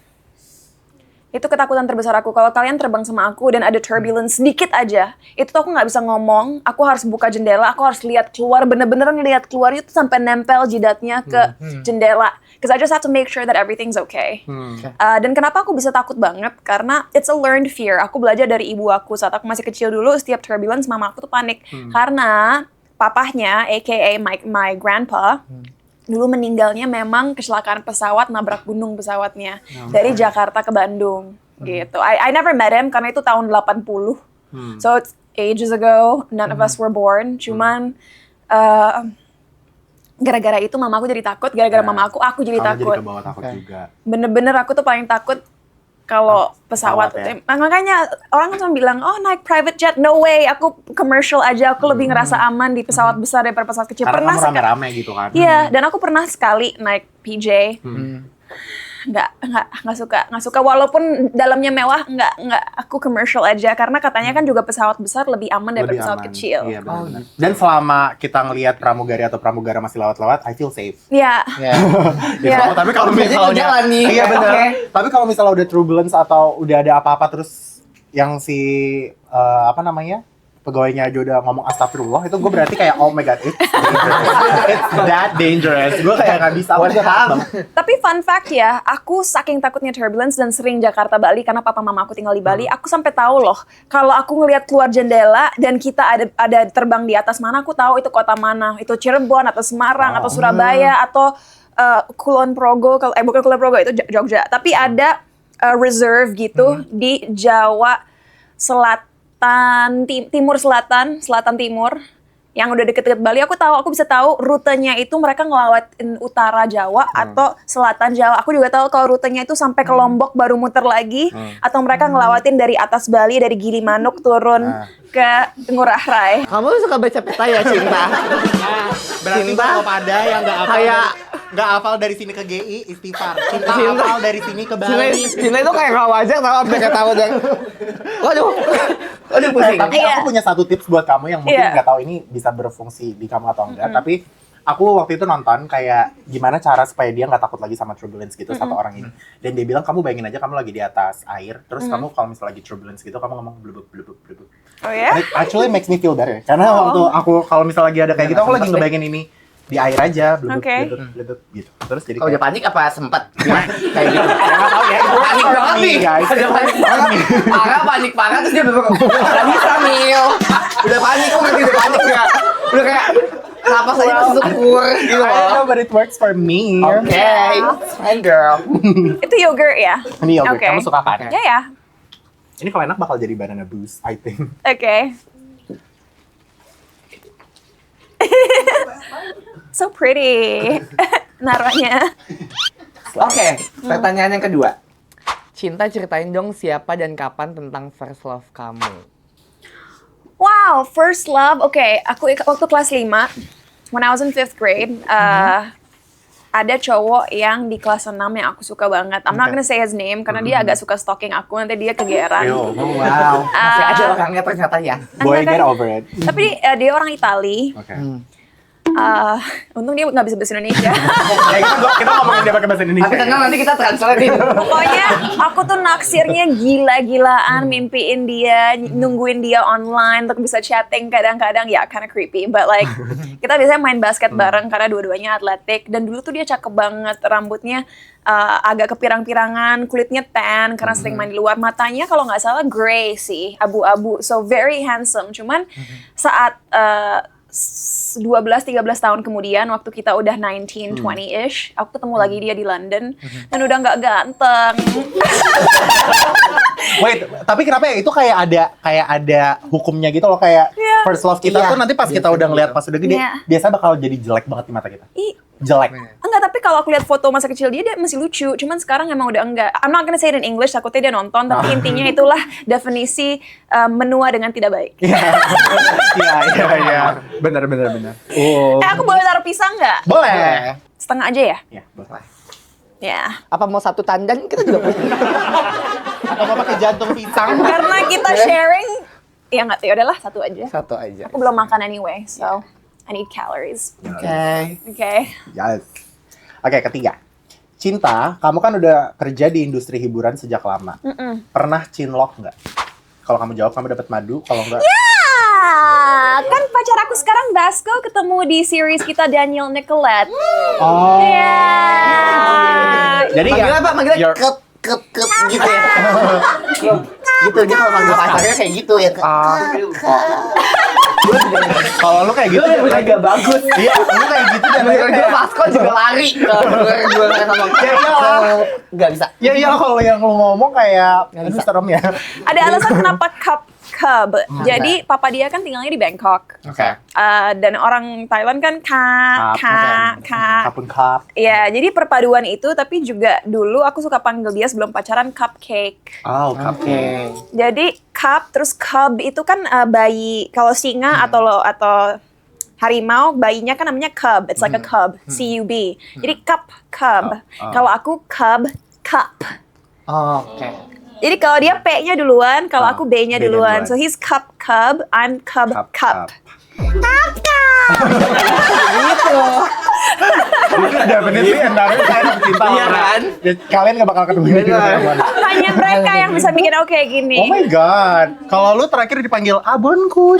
Itu ketakutan terbesar aku. Kalau kalian terbang sama aku dan ada turbulence sedikit aja, itu tuh aku nggak bisa ngomong, aku harus buka jendela, aku harus lihat keluar, bener-bener ngelihat keluar itu sampai nempel jidatnya ke jendela. Because I just have to make sure that everything's okay. Dan kenapa aku bisa takut banget? Karena it's a learned fear. Aku belajar dari ibu aku saat aku masih kecil dulu, setiap turbulence mama aku tuh panik. Karena papahnya, aka my grandpa, dulu meninggalnya memang kecelakaan pesawat, nabrak gunung pesawatnya dari Jakarta ke Bandung gitu. I never met him karena itu tahun 80. So it's ages ago, none of us were born. Cuman gara-gara itu mama aku jadi takut, gara-gara mama aku jadi Kamu takut. jadi kebawa takut juga. Bener-bener aku tuh paling takut kalau pesawat. pesawat ya? Makanya orang kan bilang, oh naik private jet, no way. Aku commercial aja, aku lebih ngerasa aman di pesawat besar daripada pesawat kecil. Karena kamu sekali. rame-rame gitu kan. Iya, dan aku pernah sekali naik PJ. Nggak suka walaupun dalamnya mewah, nggak aku commercial aja karena katanya kan juga pesawat besar lebih aman daripada Lebih pesawat aman. kecil. Iya, benar-benar. Dan selama kita ngelihat pramugari atau pramugara masih lewat-lewat, I feel safe. Iya. Ya. Iya. Tapi kalau Jadi misalnya, jalan nih. iya benar. Oke. Tapi kalau misalnya udah turbulence atau udah ada apa-apa terus yang si apa namanya pegawainya aja udah ngomong astagfirullah, itu gue berarti kayak oh my god, it's that dangerous. Gue kayak nggak bisa. What happened? Tapi fun fact ya, aku saking takutnya turbulence dan sering Jakarta Bali karena papa mama aku tinggal di Bali, aku sampai tahu loh kalau aku ngelihat keluar jendela dan kita ada terbang di atas mana, aku tahu itu kota mana, itu Cirebon atau Semarang atau Surabaya atau Kulon Progo, bukan Kulon Progo itu Jogja, tapi ada reserve gitu di Jawa Selatan, Timur Selatan, Selatan Timur, yang udah deket-deket Bali. Aku bisa tahu rutenya itu mereka ngelawatin utara Jawa atau selatan Jawa. Aku juga tahu kalau rutenya itu sampai ke Lombok baru muter lagi, atau mereka ngelawatin dari atas Bali, dari Gilimanuk turun ke Ngurah Rai. Kamu suka baca peta ya, Cinta? Berarti Cinta? kalau pada yang nggak hafal Kayak- dari sini ke GI istighfar. Cinta hafal dari sini ke Bali. Cinta itu kayak nggak wajar tau apa yang tahu dan waduh pusing. Tapi Iya. aku punya satu tips buat kamu yang mungkin Iya. nggak tahu ini bisa berfungsi di kamu atau enggak. Tapi aku waktu itu nonton kayak gimana cara supaya dia nggak takut lagi sama turbulence gitu satu orang ini. Dan dia bilang kamu bayangin aja kamu lagi di atas air, terus kamu kalau misalnya lagi turbulence gitu kamu ngomong blubub blubub blubub. Oh ya? It actually makes me feel better. Karena waktu aku kalau misalnya lagi ada kayak gitu aku lagi ngebayangin ini di air aja blubub Oke. blubub blubub gitu. Terus jadi Kalau udah panik apa sempet? Kayak gitu. nggak tahu ya. Panik banget nih, guys. Udah panik banget. Panik parah terus dia bener nggak bisa Mil. Udah panik, kok ngerti udah panik ya. Udah kayak Kenapa saya masih syukur gitu I don't know, loh. but it works for me. Oke, fine girl. Itu yogurt ya? Ini yogurt, Oke. kamu suka kan? Ya ya. Ini kalau enak bakal jadi banana boost, I think. Oke. So pretty. Naruhnya. Oke, pertanyaan yang kedua. Cinta, ceritain dong siapa dan kapan tentang first love kamu. Wow, first love. Oke, aku waktu kelas 5, when I was in 5th grade, ada cowok yang di kelas 6 yang aku suka banget. I'm not gonna say his name karena dia agak suka stalking aku, nanti dia kegeeran. Oh, wow. Masih ada orangnya ternyata ya. Boy, get over it. Tapi dia orang Itali. Oke. Untung dia nggak bisa bahasa Indonesia. Ya, kita ngomongin dia pakai bahasa Tapi Indonesia. tenang, nanti kita translatein. Pokoknya aku tuh naksirnya gila-gilaan, mimpiin dia, nungguin dia online untuk bisa chatting kadang-kadang ya kinda creepy, but like kita biasanya main basket bareng karena dua-duanya atletik dan dulu tuh dia cakep banget, rambutnya agak kepirang-pirangan, kulitnya tan karena sering main di luar, matanya kalau nggak salah gray sih, abu-abu, so very handsome. Cuman saat 12-13 tahun kemudian waktu kita udah 19-20-ish, aku ketemu lagi dia di London dan udah nggak ganteng. Wait, tapi kenapa ya itu kayak ada hukumnya gitu loh, kayak Iya. first love kita Iya. tuh nanti pas kita udah ngeliat pas udah gede, Iya. biasa bakal jadi jelek banget di mata kita. Jelek. Enggak, tapi kalau aku lihat foto masa kecil dia masih lucu. Cuman sekarang emang udah enggak. I'm not gonna say it in English, takutnya dia nonton. Tapi intinya itulah definisi menua dengan tidak baik. Iya. Benar. Oh. Aku boleh taruh pisang nggak? Boleh. Setengah aja ya? Ya, boleh. Ya. Apa mau satu tandan? Kita juga punya. Atau mau pakai jantung pisang? Karena kita sharing, ya nggak, ya udahlah satu aja. Satu aja. Aku belum makan anyway, so I need calories. Oke. Oke. Yes. Oke, ketiga. Cinta, kamu kan udah kerja di industri hiburan sejak lama. Pernah cinlok nggak? Kalau kamu jawab, kamu dapat madu. Kalau nggak, Kan pacar aku sekarang Vasco ketemu di series kita Daniel Nicolette. oh. Ya. Jadi Manggilnya ya, apa? Manggilnya your- ket gitu ya. Gitu, dia kalau manggil pacarnya kayak gitu ya. kalau lu kayak gitu, agak bagus. iya, lu kayak gitu dan Menurut gue Vasco juga lari. Gue ngomong Ya iyalah. nggak bisa. Ya iya, kalau yang lu ngomong kayak Nggak itu bisa. serem ya. Ada alasan kenapa Cub. Jadi papa dia kan tinggalnya di Bangkok. Oke. Dan orang Thailand kan Kap. Kapun cup. Ya, jadi perpaduan itu tapi juga dulu aku suka panggil dia sebelum pacaran Cupcake. Oh, cup. Oke. Jadi Cup terus Cub itu kan bayi, kalau singa atau harimau, bayinya kan namanya cub. It's like a cub, C-U-B. Jadi Cub. Kalau aku Cub, Cup. Oke. Jadi kalau dia P-nya duluan, kalau aku B-nya B-nya duluan. duluan. So he's Cub, I'm Cub. Definitely endarin saya cinta Iya kan? Ya, kalian gak bakal ketemu di Benar. Hanya mereka yang bisa bikin aku kayak gini. Oh my god. Kalau lu terakhir dipanggil abonku.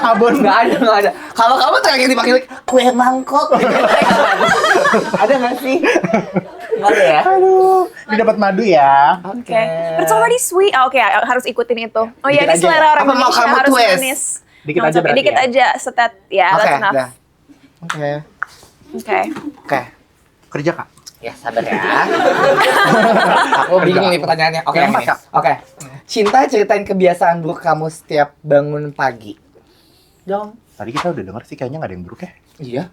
Abon. Nggak ada. Kalau kamu terakhir dipanggil kue mangkok. Ada nggak sih? Nggak ada ya? Aduh, ini dapat madu ya. Oke. But it's already sweet. Oke, harus ikutin itu. Oh ya, Dikit ini aja selera ya? orang Apa mau Indonesia kamu harus twist? manis. Dikit No, aja it's okay. berarti Dikit ya? aja, setet. Ya, Oke, that's enough. dah. Oke. Oke. Kerja kak. Ya sabar ya. Aku bingung nih pertanyaannya. Oke, Gampang, ini. Kak. Oke. Cinta, ceritain kebiasaan buruk kamu setiap bangun pagi. Dong. Tadi kita udah denger sih kayaknya gak ada yang buruk ya. Iya.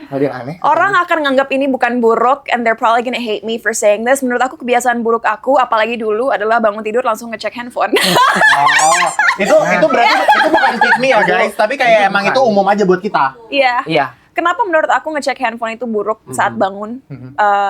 Nggak ada yang aneh. Orang akan nganggap ini bukan buruk and they're probably gonna hate me for saying this. Menurut aku kebiasaan buruk aku, apalagi dulu, adalah bangun tidur langsung ngecek handphone. Oh, itu berarti itu bukan pick me ya guys, tapi kayak emang itu umum aja buat kita. Iya. Iya. Kenapa menurut aku ngecek handphone itu buruk saat bangun?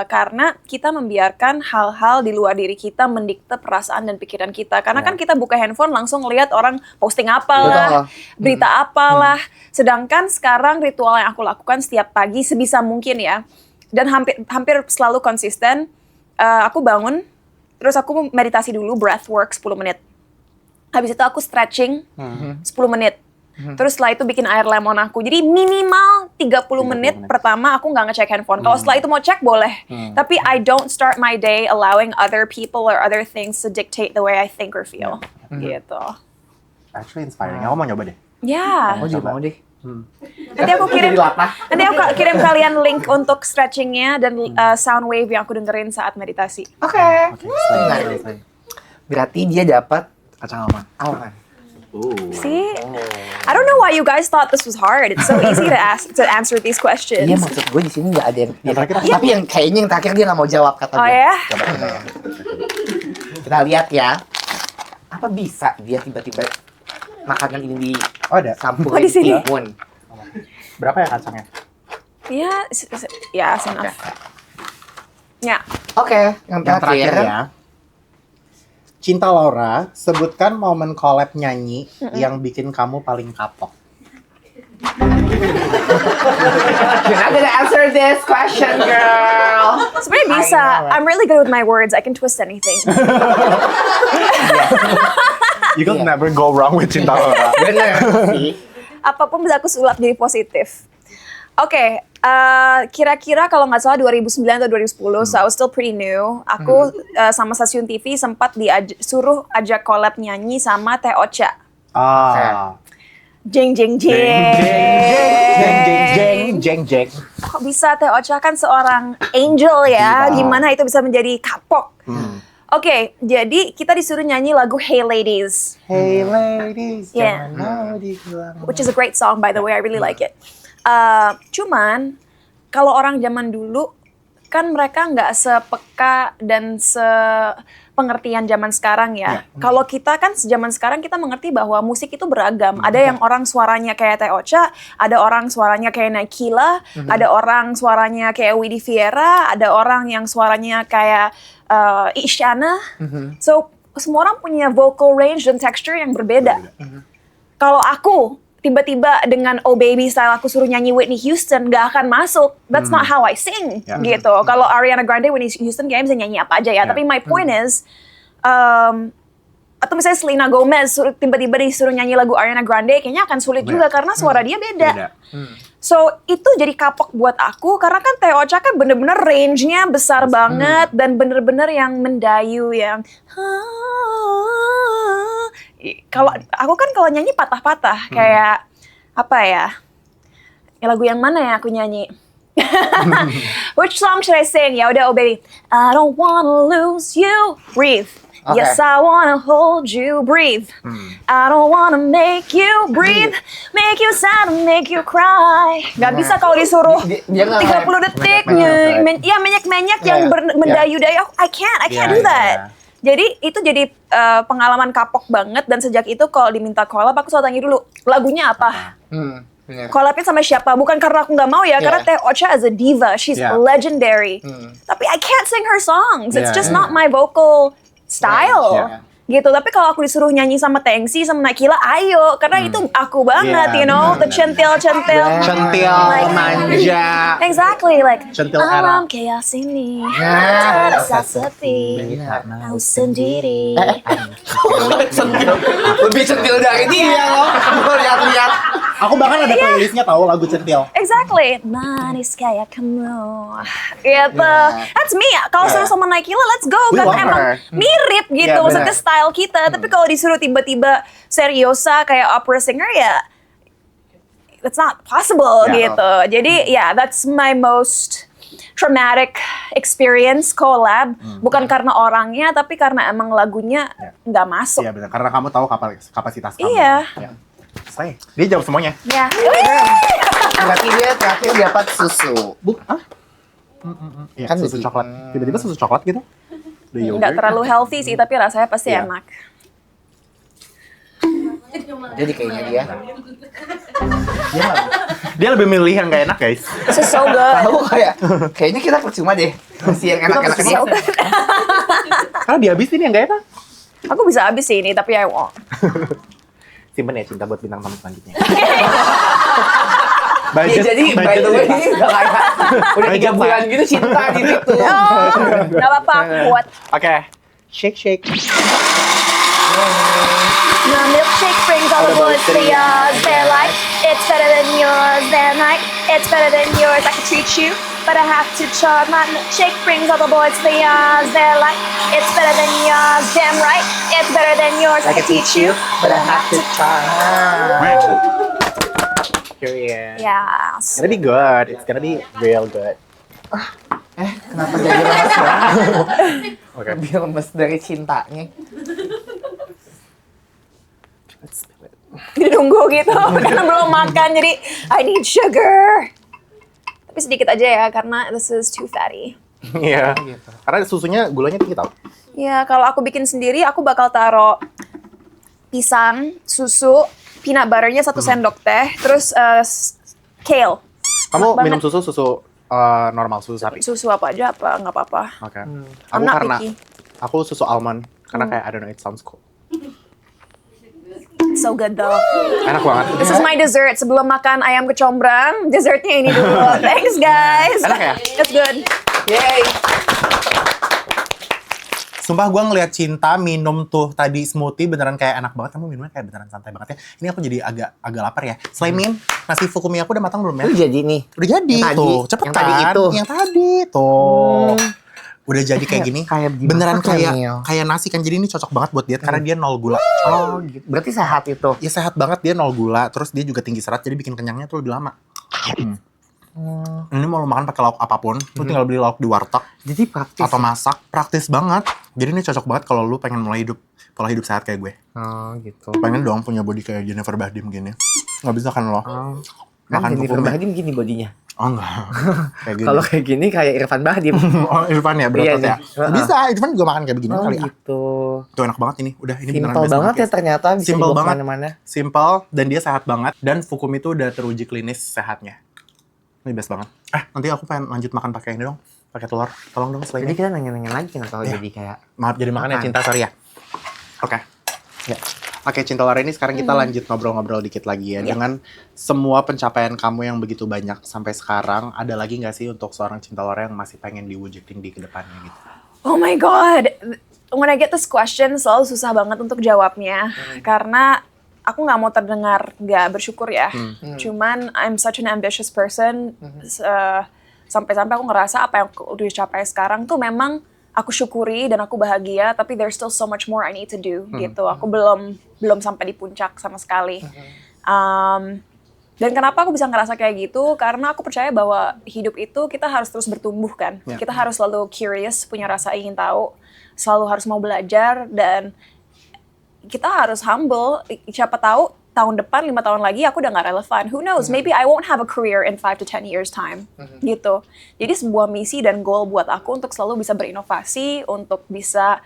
Karena kita membiarkan hal-hal di luar diri kita mendikte perasaan dan pikiran kita. Karena kan kita buka handphone langsung lihat orang posting apalah, berita apalah. Sedangkan sekarang ritual yang aku lakukan setiap pagi sebisa mungkin ya, dan hampir selalu konsisten. Aku bangun, terus aku meditasi dulu, breathwork 10 menit. Habis itu aku stretching 10 menit. Terus setelah itu bikin air lemon aku. Jadi minimal 30 menit pertama aku nggak ngecek handphone. Kalau setelah itu mau cek boleh. Tapi I don't start my day allowing other people or other things to dictate the way I think or feel. Gitu. Actually inspiring. Aku mau nyoba deh. Ya. Aku juga mau deh. Nanti aku kirim, Jadi latah. nanti aku kirim kalian link untuk stretchingnya dan sound wave yang aku dengerin saat meditasi. Oke. Slay. Berarti dia dapat Kacang almond. almond. See, I don't know why you guys thought this was hard. It's so easy to answer these questions. Iya, maksud gue di sini nggak ada yang. terakhir Tapi yang kayaknya yang terakhir dia nggak mau jawab kata Oh gue. ya? Coba ya. Kita lihat ya. Apa bisa dia tiba-tiba makanan ini di Oh, ada. campur Oh, di sini. timun? Berapa ya kacangnya? Ya, enough. Ya, Oke, yang Yang terakhir terakhir. ya. Cinta Laura, sebutkan momen collab nyanyi yang bikin kamu paling kapok. You're not gonna answer this question, girl. sebenarnya bisa. I know, right? I'm really good with my words. I can twist anything. You can Iya. never go wrong with Cinta Laura. Bener sih. Apapun bisa aku sulap jadi positif. Oke, kira-kira kalau nggak salah 2009 atau 2010, so I was still pretty new. Aku sama stasiun TV sempat suruh ajak collab nyanyi sama Teh Ocha. Ah. Jeng jeng jeng. Jeng. Kok bisa Teh Ocha kan seorang angel ya? Diva. Gimana itu bisa menjadi kapok? Oke, jadi kita disuruh nyanyi lagu Hey Ladies, Hey ladies, Yeah. jangan mau dibilang. which is a great song by the way. I really like it. Cuman kalau orang zaman dulu kan mereka nggak sepeka dan sepengertian zaman sekarang ya. Kalau kita kan zaman sekarang kita mengerti bahwa musik itu beragam. Ada yang orang suaranya kayak Teh Ocha, ada orang suaranya kayak Naikila, ada orang suaranya kayak Widi Viera, ada orang yang suaranya kayak Isyana. So semua orang punya vocal range dan texture yang berbeda. Kalau aku tiba-tiba dengan Oh Baby style aku suruh nyanyi Whitney Houston gak akan masuk. That's not how I sing Ya. gitu. Kalau Ariana Grande, Whitney Houston kayaknya bisa nyanyi apa aja ya. Tapi my point is, atau misalnya Selena Gomez tiba-tiba disuruh nyanyi lagu Ariana Grande, kayaknya akan sulit juga karena suara dia beda. So itu jadi kapok buat aku karena kan Teh Ocha kan bener-bener range-nya besar banget dan bener-bener yang mendayu yang kalau aku kan kalau nyanyi patah-patah kayak apa ya? Ya lagu yang mana ya aku nyanyi? Which song should I sing? Ya udah, Oh Baby. I don't wanna lose you. Breathe. Okay. Yes, I wanna hold you. Breathe. I don't wanna make you breathe. Make you sad and make you cry. Gak bisa kalau disuruh Dia nggak 30 detik. Menyek-menyek. Ya menyak-menyak yang mendayu-dayu. I can't do that. Jadi itu jadi pengalaman kapok banget dan sejak itu kalau diminta collab aku selalu tanya dulu lagunya apa. Bener. Collabnya sama siapa? Bukan karena aku nggak mau ya, karena Teh Ocha as a diva, she's Yeah. legendary. Tapi I can't sing her songs. It's Yeah, just yeah. not my vocal style. Yeah. Gitu. Tapi kalau aku disuruh nyanyi sama Tengsi sama Nakila, ayo, karena itu aku banget, Yeah, you know, the benar. centil-centil. Centil, manja. Exactly, like Centil era. alam chaos ini terasa sepi, aku sendiri. Sentil. Lebih sentil dari dia loh. Lihat-lihat. Aku bahkan ada playlistnya tahu lagu Centil. Exactly, manis kayak kamu, gitu. That's me. Kalau suruh sama Naikila, let's go. We Karena love emang her. mirip gitu, Yeah, maksudnya benar. style kita. Tapi kalau disuruh tiba-tiba seriosa kayak opera singer ya, that's not possible Yeah. gitu. Jadi that's my most traumatic experience collab. Bukan karena orangnya, tapi karena emang lagunya nggak masuk. Iya benar, karena kamu tahu kapasitas kamu. Iya. Slay. Dia jawab semuanya. Ya. Berarti dia terakhir dapat susu. Iya, Kan susu di- coklat. Tiba-tiba susu coklat gitu. The Nggak yogurt. terlalu healthy sih, tapi rasanya pasti Iya. enak. Jadi kayaknya dia. Dia lebih milih yang gak enak, guys. This is so good. Tahu kayaknya kita percuma deh. Masih yang enak-enak ini. Karena dihabisin yang gak enak. Aku bisa habis sih ini, tapi I won't. Simpen ya cinta buat bintang tamu selanjutnya. Ya, jadi by the way budget. udah kayak udah 3 Budget, bulan Pak. gitu cinta di situ. Oh, nggak apa-apa, aku kuat. Oke. Shake. Your milkshake brings all the boys to yours. They're like, it's better than yours. They're like, it's better than yours. I can treat you, but I have to charge. My milkshake brings all the boys to yours. They're like, it's better than yours. Damn right, it's better than yours. I can teach you, but I have to charge. Period. Yes. It's gonna be good. It's gonna be real good. Kenapa jadi lemes banget? Oke. Lebih lemes dari cintanya. Nunggu gitu karena belum makan jadi I need sugar. Tapi sedikit aja ya karena this is too fatty. Iya. Karena susunya gulanya tinggi tau. Ya kalau aku bikin sendiri aku bakal taruh pisang, susu, peanut butternya 1 sendok teh, terus kale. Kamu Enak minum banget. susu normal, susu sapi. Susu apa aja apa nggak apa-apa. Oke. I'm Aku not karena picky. aku susu almond karena kayak I don't know, it sounds cool. So good though. Enak banget. This is my dessert sebelum makan ayam kecombrang. Dessertnya ini dulu. Thanks guys. Enak ya? It's good. Yay! Sumpah gue ngeliat Cinta minum tuh tadi smoothie beneran kayak enak banget. Kamu minumnya kayak beneran santai banget ya. Ini aku jadi agak lapar ya. Selain nasi fukumi aku udah matang belum ya? Itu jadi nih. Udah jadi Yang tuh, tadi- cepet yang kan? tadi itu. Yang tadi tuh. Udah jadi kayak gini. Kayak Beneran dimasak ya, kayak Mil? kayak nasi kan. Jadi ini cocok banget buat diet karena dia 0 gula. Oh gitu. Berarti sehat itu. Ya sehat banget, dia 0 gula. Terus dia juga tinggi serat jadi bikin kenyangnya tuh lebih lama. Ini mau lu makan pakai lauk apapun, lu tinggal beli lauk di warteg Jadi praktis. atau masak, praktis banget. Jadi ini cocok banget kalau lu pengen mulai pola hidup sehat kayak gue. Oh gitu. Pengen dong punya body kayak Jennifer Bahdim gini. Nggak bisa kan lo? Oh. Makan Kan Jennifer fukumi. Bahdim gini bodinya. Oh enggak. Kayak gini. Kalau kayak gini kayak Irfan Bahdim. Oh Irfan ya berotot Iya, ya? nih. Bisa, Irfan juga makan kayak begini Oh kali ya. gitu. Tuh enak banget ini. Udah ini beneran Simpel best banget ya guys. ternyata bisa Simple dibawa banget. kemana-mana. Simple dan dia sehat banget. Dan Fukumi itu udah teruji klinis sehatnya. Ini best banget. Nanti aku pengen lanjut makan pakai ini dong. Pakai telur. Tolong dong Jadi selainnya. kita nanya-nanya lagi kenapa Iya. jadi kayak Maaf jadi makan ya Makan. Cinta, sorry ya. Oke. Ya. Oke Cinta Laura, ini sekarang kita lanjut ngobrol-ngobrol dikit lagi ya. Dengan semua pencapaian kamu yang begitu banyak sampai sekarang, ada lagi nggak sih untuk seorang Cinta Laura yang masih pengen diwujudin di kedepannya gitu? Oh my god. When I get this question selalu susah banget untuk jawabnya karena aku nggak mau terdengar nggak bersyukur ya. Cuman I'm such an ambitious person. Sampai-sampai aku ngerasa apa yang aku udah capai sekarang tuh memang aku syukuri dan aku bahagia, tapi there's still so much more I need to do gitu. Aku belum sampai di puncak sama sekali. Dan kenapa aku bisa ngerasa kayak gitu? Karena aku percaya bahwa hidup itu kita harus terus bertumbuh kan. Ya. Kita harus selalu curious, punya rasa ingin tahu, selalu harus mau belajar dan kita harus humble. Siapa tahu tahun depan, 5 tahun lagi aku udah gak relevan. Who knows? Maybe I won't have a career in 5 to 10 years time. Gitu. Jadi sebuah misi dan goal buat aku untuk selalu bisa berinovasi, untuk bisa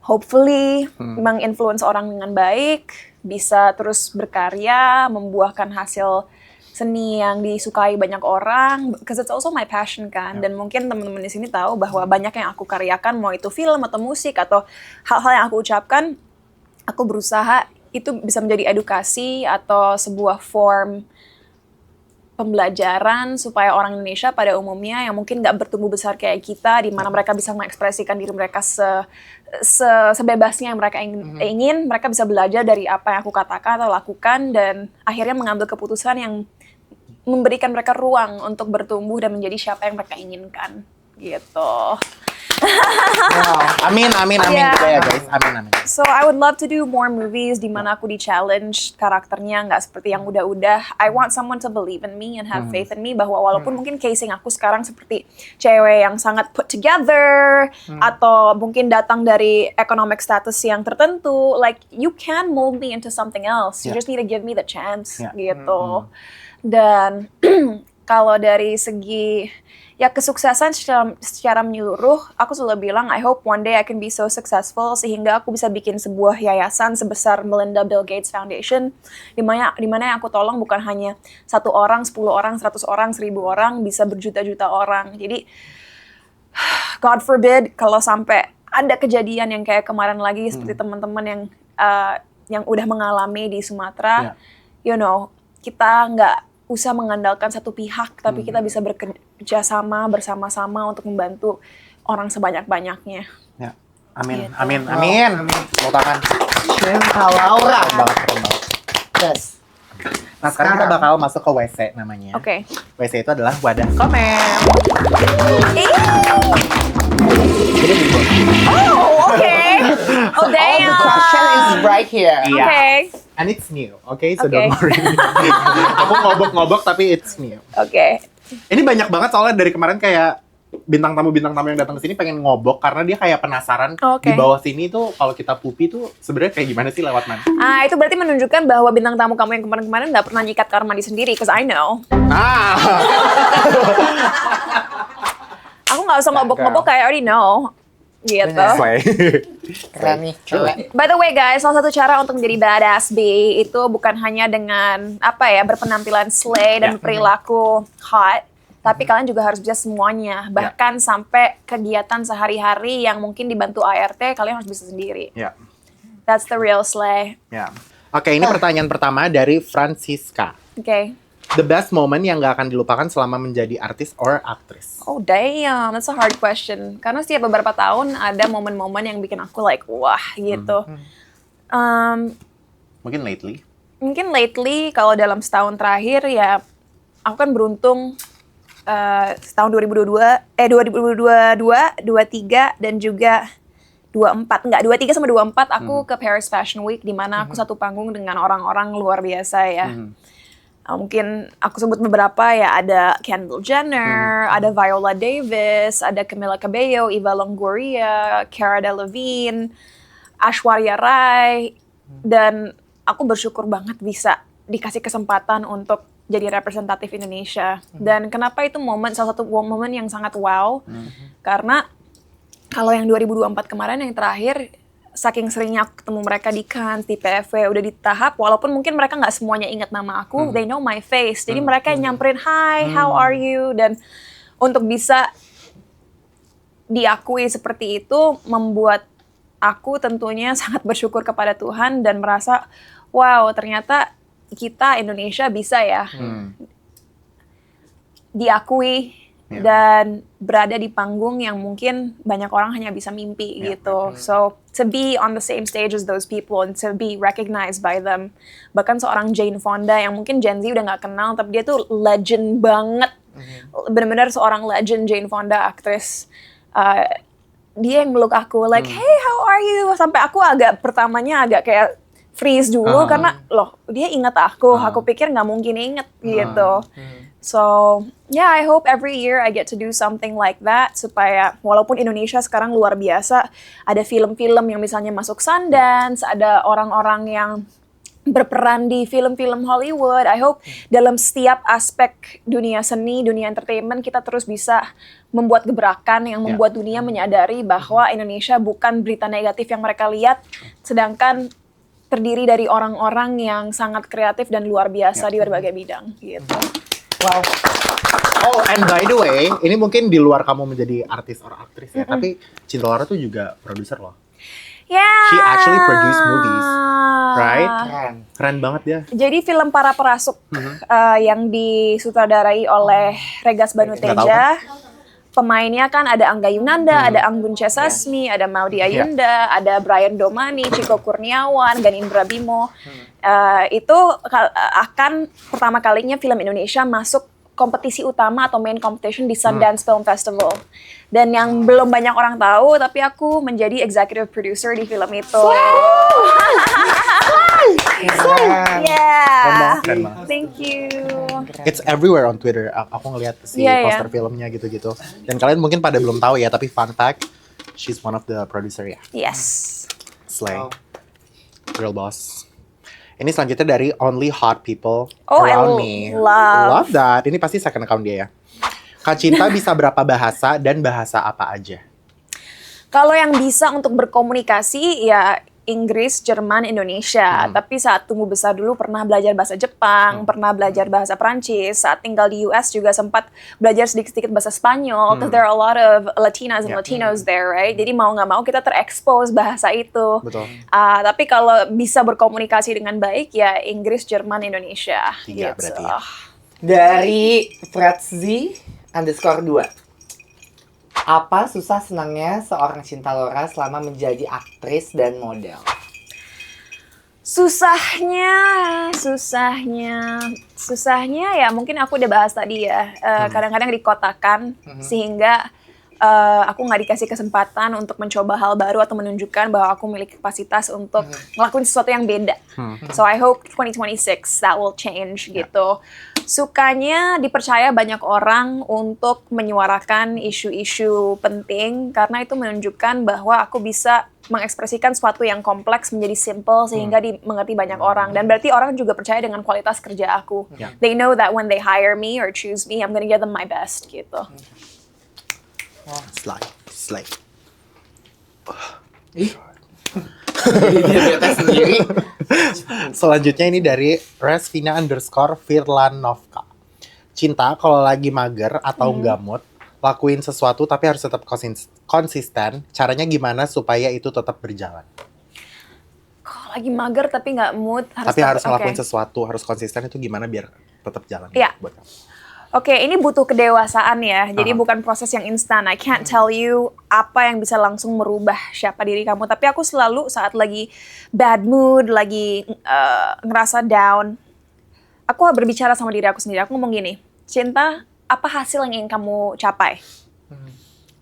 hopefully menginfluence orang dengan baik, bisa terus berkarya, membuahkan hasil seni yang disukai banyak orang, because it's also my passion kan. Dan mungkin teman-teman di sini tahu bahwa banyak yang aku karyakan, mau itu film atau musik atau hal-hal yang aku ucapkan, aku berusaha itu bisa menjadi edukasi atau sebuah form pembelajaran supaya orang Indonesia pada umumnya yang mungkin nggak bertumbuh besar kayak kita, di mana mereka bisa mengekspresikan diri mereka sebebasnya yang mereka ingin, mereka bisa belajar dari apa yang aku katakan atau lakukan dan akhirnya mengambil keputusan yang memberikan mereka ruang untuk bertumbuh dan menjadi siapa yang mereka inginkan gitu. Amin Yeah. juga ya guys. Amin. So I would love to do more movies di mana aku di-challenge karakternya nggak seperti yang udah-udah. I want someone to believe in me and have faith in me bahwa walaupun mungkin casing aku sekarang seperti cewek yang sangat put together atau mungkin datang dari economic status yang tertentu, like you can mold me into something else. You Yeah. just need to give me the chance Yeah. gitu. Dan kalau dari segi ya kesuksesan secara menyeluruh, aku selalu bilang I hope one day I can be so successful sehingga aku bisa bikin sebuah yayasan sebesar Melinda Bill Gates Foundation di mana yang aku tolong bukan hanya 1 orang, 10 orang, 100 orang, 1000 orang, bisa berjuta-juta orang. Jadi God forbid kalau sampai ada kejadian yang kayak kemarin lagi seperti teman-teman yang udah mengalami di Sumatera, you know, kita nggak usah mengandalkan satu pihak, tapi kita bisa bekerja sama bersama-sama untuk membantu orang sebanyak-banyaknya. Ya. Amin. Gitu. Amin. Mau tangan. Cinta Laura. Keren banget. Yes. Nah sekarang kita bakal masuk ke WC namanya. Oke. WC itu adalah wadah komen. Oh, oke. Oh, the question is right here. Iya. Oke. And it's new, okay? So Oke. don't worry. Aku ngobok-ngobok tapi it's new. Oke. Ini banyak banget soalnya dari kemarin kayak bintang tamu yang datang ke sini pengen ngobok karena dia kayak penasaran Oke. di bawah sini tuh kalau kita pupi tuh sebenarnya kayak gimana sih lewat mana? Itu berarti menunjukkan bahwa bintang tamu kamu yang kemarin-kemarin nggak pernah nyikat kamar mandi sendiri, cause I know. Ah, Aku nggak usah ngobok-ngobok, kayak I already know. Gitu. Slay. Keren nih, cewek. By the way guys, salah satu cara untuk menjadi badass B itu bukan hanya dengan berpenampilan slay dan berperilaku hot, tapi kalian juga harus bisa semuanya. Bahkan sampai kegiatan sehari-hari yang mungkin dibantu ART, kalian harus bisa sendiri. Ya, That's the real slay. ya. Oke, ini pertanyaan pertama dari Francisca. Oke. The best moment yang gak akan dilupakan selama menjadi artis or aktris? Oh damn, that's a hard question. Karena setiap beberapa tahun ada momen-momen yang bikin aku like wah gitu. Mungkin lately. Mungkin lately kalau dalam setahun terakhir ya aku kan beruntung tahun 2022, 23 dan juga 23 sama 24 aku ke Paris Fashion Week di mana aku satu panggung dengan orang-orang luar biasa ya. Mungkin aku sebut beberapa ya, ada Kendall Jenner, ada Viola Davis, ada Camila Cabello, Eva Longoria, Cara Delevingne, Aishwarya Rai, dan aku bersyukur banget bisa dikasih kesempatan untuk jadi representatif Indonesia. Dan kenapa itu salah satu momen yang sangat wow, karena kalau yang 2024 kemarin yang terakhir, saking seringnya aku ketemu mereka di Cannes, di PFW, udah di tahap, walaupun mungkin mereka nggak semuanya ingat nama aku, they know my face. Jadi mereka yang nyamperin, hi, how are you? Dan untuk bisa diakui seperti itu, membuat aku tentunya sangat bersyukur kepada Tuhan dan merasa, wow, ternyata kita Indonesia bisa ya diakui dan berada di panggung yang mungkin banyak orang hanya bisa mimpi gitu. So to be on the same stage as those people and to be recognized by them. Bahkan seorang Jane Fonda yang mungkin Gen Z udah nggak kenal, tapi dia tuh legend banget. Benar-benar seorang legend, Jane Fonda, aktris. Dia yang meluk aku like, hey, how are you? Sampai aku pertamanya agak kayak freeze dulu karena loh dia inget aku pikir nggak mungkin inget gitu. So yeah, I hope every year I get to do something like that supaya walaupun Indonesia sekarang luar biasa, ada film-film yang misalnya masuk Sundance, ada orang-orang yang berperan di film-film Hollywood. I hope dalam setiap aspek dunia seni, dunia entertainment kita terus bisa membuat gebrakan yang membuat dunia menyadari bahwa Indonesia bukan berita negatif yang mereka lihat, sedangkan terdiri dari orang-orang yang sangat kreatif dan luar biasa di berbagai bidang gitu. Wow. Oh, and by the way, ini mungkin di luar kamu menjadi artis atau aktris ya, tapi Cinta Laura tuh juga produser loh. Yeah. She actually produced movies, right? Keren banget dia. Jadi film Para Perasuk yang disutradarai oleh Regas Banuteja. Pemainnya kan ada Angga Yunanda, ada Anggun C. Sasmi, ada Maudy Ayunda, ada Brian Domani, Chico Kurniawan, Ganindra Bimo. Itu akan pertama kalinya film Indonesia masuk kompetisi utama atau main competition di Sundance Film Festival. Dan yang belum banyak orang tahu, tapi aku menjadi executive producer di film itu. Yeah. Keren banget. Thank you. It's everywhere on Twitter. Aku ngeliat si poster filmnya gitu-gitu. Dan kalian mungkin pada belum tahu ya, tapi fun fact, she's one of the producer ya. Yes. Slay. Real boss. Ini selanjutnya dari Only Hot People Oh, Around I Me. love. Love that. Ini pasti second account dia ya. Kak Cinta bisa berapa bahasa dan bahasa apa aja? Kalau yang bisa untuk berkomunikasi ya Inggris, Jerman, Indonesia. Tapi saat tumbuh besar dulu pernah belajar bahasa Jepang, pernah belajar bahasa Prancis. Saat tinggal di US juga sempat belajar sedikit-sedikit bahasa Spanyol. Because there are a lot of Latinas and Latinos there, right? Jadi mau nggak mau kita terekspos bahasa itu. Betul. Tapi kalau bisa berkomunikasi dengan baik ya Inggris, Jerman, Indonesia. 3 gitu. berarti ya. Dari Fratzi_2. Apa susah senangnya seorang Cinta Laura selama menjadi aktris dan model? Susahnya ya mungkin aku udah bahas tadi ya. Kadang-kadang dikotakan sehingga aku nggak dikasih kesempatan untuk mencoba hal baru atau menunjukkan bahwa aku memiliki kapasitas untuk ngelakuin sesuatu yang beda. So I hope 2026 that will change gitu. Sukanya dipercaya banyak orang untuk menyuarakan isu-isu penting karena itu menunjukkan bahwa aku bisa mengekspresikan sesuatu yang kompleks menjadi simple sehingga dimengerti banyak orang, dan berarti orang juga percaya dengan kualitas kerja aku. They know that when they hire me or choose me, I'm gonna give them my best gitu. Slide. Jadi dia tes sendiri. Selanjutnya ini dari Resvina_Firlanovka. Cinta kalau lagi mager atau nggak mood, lakuin sesuatu tapi harus tetap konsisten. Caranya gimana supaya itu tetap berjalan? Kalau lagi mager tapi nggak mood, Harus ngelakuin sesuatu, harus konsisten, itu gimana biar tetap jalan? Iya. Buat kamu? Oke, ini butuh kedewasaan ya. Jadi bukan proses yang instan. I can't tell you apa yang bisa langsung merubah siapa diri kamu. Tapi aku selalu saat lagi bad mood, lagi ngerasa down, aku berbicara sama diri aku sendiri. Aku ngomong gini, Cinta, apa hasil yang ingin kamu capai?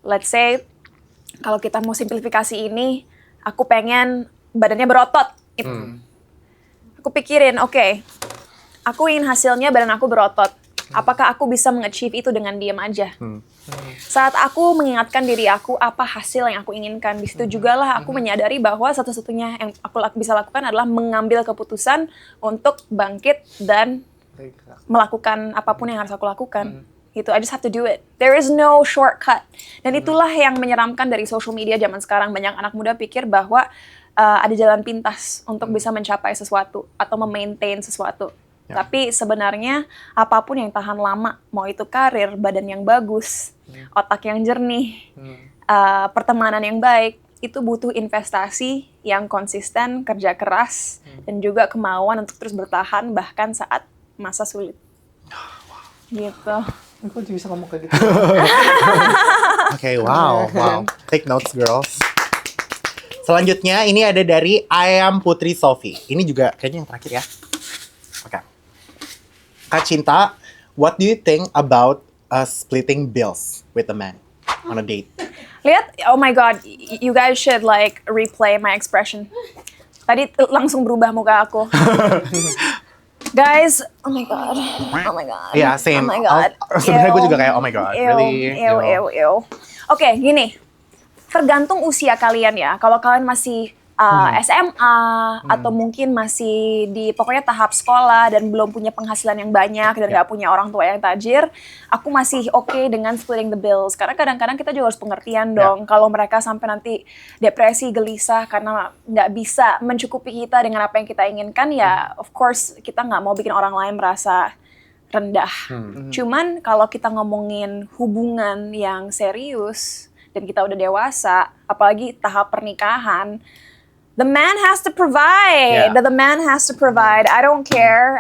Let's say, kalau kita mau simplifikasi ini, aku pengen badannya berotot. Aku pikirin, oke, aku ingin hasilnya badan aku berotot. Apakah aku bisa meng-achieve itu dengan diam aja? Saat aku mengingatkan diri aku apa hasil yang aku inginkan, di situ jugalah aku menyadari bahwa satu-satunya yang aku bisa lakukan adalah mengambil keputusan untuk bangkit dan melakukan apapun yang harus aku lakukan. Gitu, I just have to do it. There is no shortcut. Dan itulah yang menyeramkan dari social media zaman sekarang. Banyak anak muda pikir bahwa ada jalan pintas untuk bisa mencapai sesuatu atau memaintain sesuatu. Tapi sebenarnya apapun yang tahan lama, mau itu karir, badan yang bagus, otak yang jernih, pertemanan yang baik, itu butuh investasi yang konsisten, kerja keras, dan juga kemauan untuk terus bertahan bahkan saat masa sulit. Gitu. Kok bisa ngomong kayak gitu? Oke, wow. Take notes, girls. Selanjutnya ini ada dari Ayam Putri Sofi. Ini juga kayaknya yang terakhir ya. Oke. Kak Cinta, what do you think about splitting bills with a man on a date? Lihat, oh my god, you guys should like replay my expression. Tadi langsung berubah muka aku. Guys, oh my god. Yeah, same. Oh my god. Sebenarnya gue juga kayak oh my god. Ew. Oke, gini. Tergantung usia kalian ya. Kalau kalian masih SMA atau mungkin masih di pokoknya tahap sekolah dan belum punya penghasilan yang banyak dan nggak punya orang tua yang tajir, aku masih oke dengan splitting the bills. Karena kadang-kadang kita juga harus pengertian dong. Kalau mereka sampai nanti depresi, gelisah karena nggak bisa mencukupi kita dengan apa yang kita inginkan, ya of course kita nggak mau bikin orang lain merasa rendah. Cuman kalau kita ngomongin hubungan yang serius dan kita udah dewasa, apalagi tahap pernikahan, the man has to provide. The man has to provide. I don't care.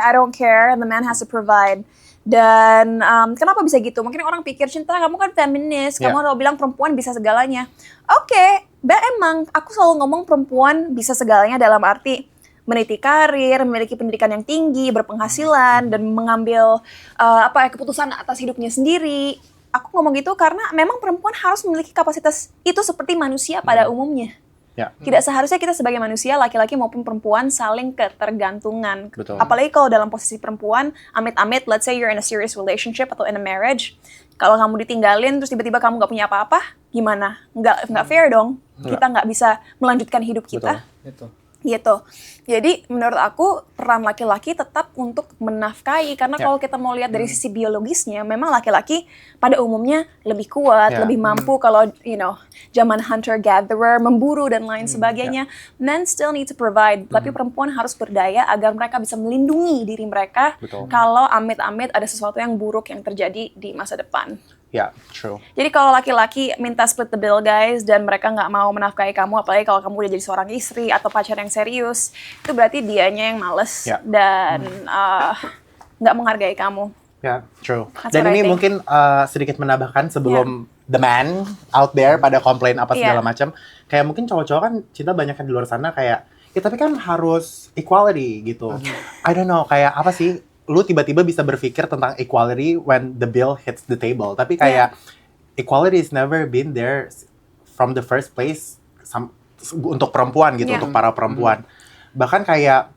The man has to provide. Dan kenapa bisa gitu? Mungkin orang pikir, Cinta, kamu kan feminis, kamu selalu bilang perempuan bisa segalanya. Oke, emang aku selalu ngomong perempuan bisa segalanya dalam arti meniti karir, memiliki pendidikan yang tinggi, berpenghasilan, dan mengambil keputusan atas hidupnya sendiri. Aku ngomong gitu karena memang perempuan harus memiliki kapasitas itu seperti manusia pada umumnya. Tidak seharusnya kita sebagai manusia, laki-laki maupun perempuan, saling ketergantungan. Betul. Apalagi kalau dalam posisi perempuan, amit-amit, let's say you're in a serious relationship atau in a marriage, kalau kamu ditinggalin terus tiba-tiba kamu nggak punya apa-apa, gimana? Nggak fair dong. Kita nggak bisa melanjutkan hidup kita. Betul. Gitu. Jadi menurut aku peran laki-laki tetap untuk menafkahi, karena kalau kita mau lihat dari sisi biologisnya, memang laki-laki pada umumnya lebih kuat, lebih mampu kalau zaman hunter gatherer, memburu dan lain sebagainya. Men still need to provide, tapi perempuan harus berdaya agar mereka bisa melindungi diri mereka kalau amit-amit ada sesuatu yang buruk yang terjadi di masa depan. True. Jadi kalau laki-laki minta split the bill, guys, dan mereka nggak mau menafkahi kamu, apalagi kalau kamu udah jadi seorang istri atau pacar yang serius, itu berarti dianya yang males dan nggak menghargai kamu. True. That's Dan what I ini think. mungkin sedikit menambahkan sebelum the man out there pada komplain apa segala macam, kayak mungkin cowok-cowok kan Cinta banyak kan di luar sana kayak, ya tapi kan harus equality gitu. I don't know, kayak apa sih? Lu tiba-tiba bisa berpikir tentang equality when the bill hits the table. Tapi kayak equality is never been there from the first place untuk perempuan gitu, untuk para perempuan. Bahkan kayak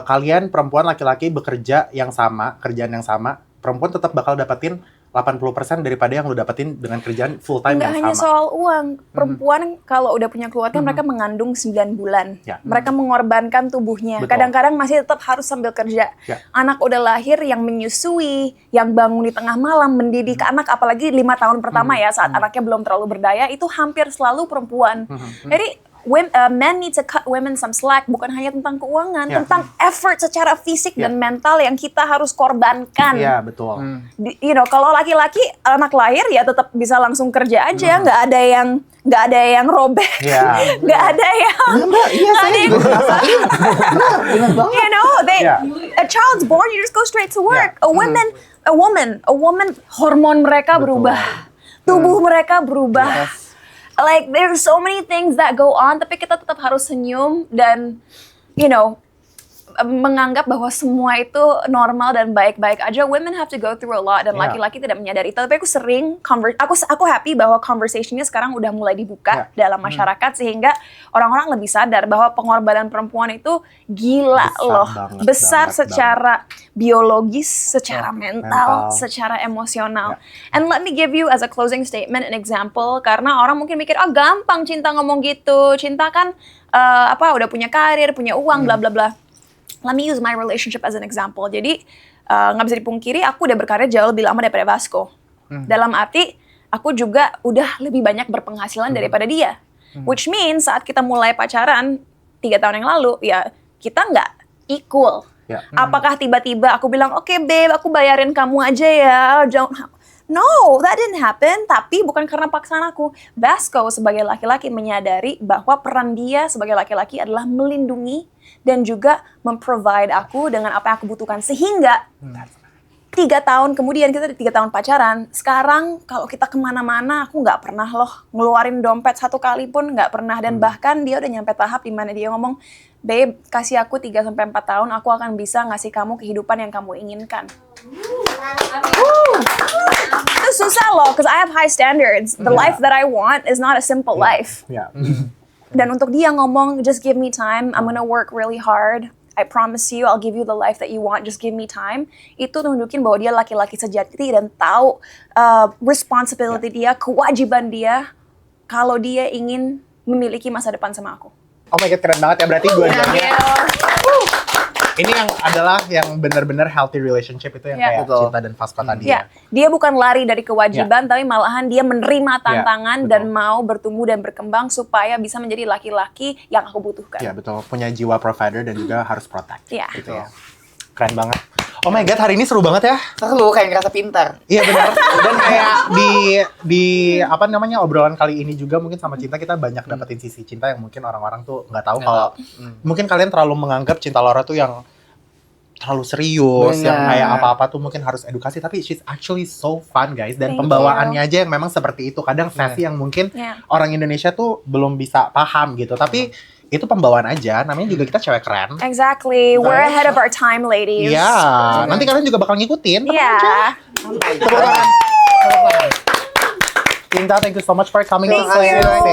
kalian perempuan laki-laki bekerja yang sama, kerjaan yang sama, perempuan tetap bakal dapetin 80% daripada yang lu dapetin dengan kerjaan full time Nggak yang hanya sama. soal uang. Perempuan kalau udah punya keluarga, mereka mengandung 9 bulan. Ya. Mereka mengorbankan tubuhnya. Betul. Kadang-kadang masih tetap harus sambil kerja. Ya. Anak udah lahir, yang menyusui, yang bangun di tengah malam, mendidik anak, apalagi 5 tahun pertama ya, saat anaknya belum terlalu berdaya, itu hampir selalu perempuan. Jadi, men need to cut women some slack, bukan hanya tentang keuangan, Ya. tentang effort secara fisik Ya. dan mental yang kita harus korbankan. Iya, betul. You know, kalau laki-laki anak lahir ya tetap bisa langsung kerja aja, nggak ada yang robek, Iya. nggak ada yang, Mbak, iya nggak saya ada yang juga ngerasain. you know, Yeah. a child's born, you just go straight to work. Yeah. A woman, hormon mereka berubah, tubuh mereka berubah. Like there's so many things that go on, tapi kita tetap harus senyum dan, you know, menganggap bahwa semua itu normal dan baik-baik aja. Women have to go through a lot dan Yeah. laki-laki tidak menyadari itu. Tapi aku sering aku happy bahwa conversationnya sekarang udah mulai dibuka dalam masyarakat sehingga orang-orang lebih sadar bahwa pengorbanan perempuan itu gila Besar loh, banget, besar banget, secara biologis, secara mental, mental. secara emosional. And let me give you as a closing statement an example, karena orang mungkin mikir, oh gampang cinta ngomong gitu, cinta kan udah punya karir, punya uang, bla bla bla. Let me use my relationship as an example. Jadi nggak bisa dipungkiri, aku udah berkarir jauh lebih lama daripada Vasco. Dalam arti aku juga udah lebih banyak berpenghasilan daripada dia. Which means saat kita mulai pacaran 3 tahun yang lalu, ya kita nggak equal. Ya. Apakah tiba-tiba aku bilang, oke babe, aku bayarin kamu aja ya. No, that didn't happen. Tapi bukan karena paksaan aku. Vasco sebagai laki-laki menyadari bahwa peran dia sebagai laki-laki adalah melindungi dan juga memprovide aku dengan apa yang aku butuhkan. Sehingga 3 tahun kemudian, kita 3 tahun pacaran, sekarang kalau kita kemana-mana, aku nggak pernah loh ngeluarin dompet 1 kali pun, nggak pernah. Dan bahkan dia udah nyampe tahap dimana dia ngomong, babe, kasih aku 3-4 tahun, aku akan bisa ngasih kamu kehidupan yang kamu inginkan. Itu susah loh, because I have high standards. The life that I want is not a simple life. Ya. Dan untuk dia ngomong, just give me time, I'm gonna work really hard, I promise you, I'll give you the life that you want, just give me time. Itu nunjukin bahwa dia laki-laki sejati dan tahu responsibility dia, kewajiban dia, kalau dia ingin memiliki masa depan sama aku. Oh my god, keren banget ya, berarti dua-duanya. Ini yang adalah yang benar-benar healthy relationship itu yang kayak Betul. Cinta dan Vasco tadi Ya, dia bukan lari dari kewajiban, tapi malahan dia menerima tantangan betul. dan mau bertumbuh dan berkembang supaya bisa menjadi laki-laki yang aku butuhkan. Ya betul, punya jiwa provider dan juga harus protect. Iya. Gitu ya. Keren banget. Oh my god, hari ini seru banget ya. Seru, kayak ngerasa pintar. Iya benar. Dan kayak di apa namanya obrolan kali ini juga mungkin sama Cinta kita banyak dapetin sisi Cinta yang mungkin orang-orang tuh nggak tahu kalau mungkin kalian terlalu menganggap Cinta Laura tuh yang terlalu serius, Benar. yang kayak apa-apa tuh mungkin harus edukasi, tapi she's actually so fun guys. Dan Thank pembawaannya aja yang memang seperti itu. Kadang sesi yang mungkin Yeah. orang Indonesia tuh belum bisa paham gitu. Tapi itu pembawaan aja, namanya juga kita cewek keren. Exactly, we're ahead of our time, ladies. Iya, nanti kalian juga bakal ngikutin. Tenang Iya. aja. Tepuk tangan. Tepuk tangan. Cinta, thank you so much for coming to Thank you. CLC.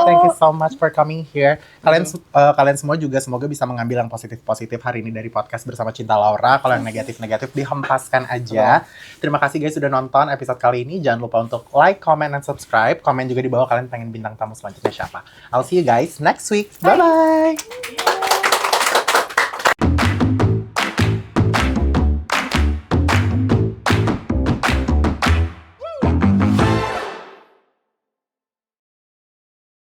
Thank you so much for coming here. Kalian semua juga semoga bisa mengambil yang positif-positif hari ini dari podcast bersama Cinta Laura. Kalau yang negatif-negatif dihempaskan aja. Terima kasih guys sudah nonton episode kali ini. Jangan lupa untuk like, comment, and subscribe. Komen juga di bawah kalian pengen bintang tamu selanjutnya siapa. I'll see you guys next week. Bye-bye.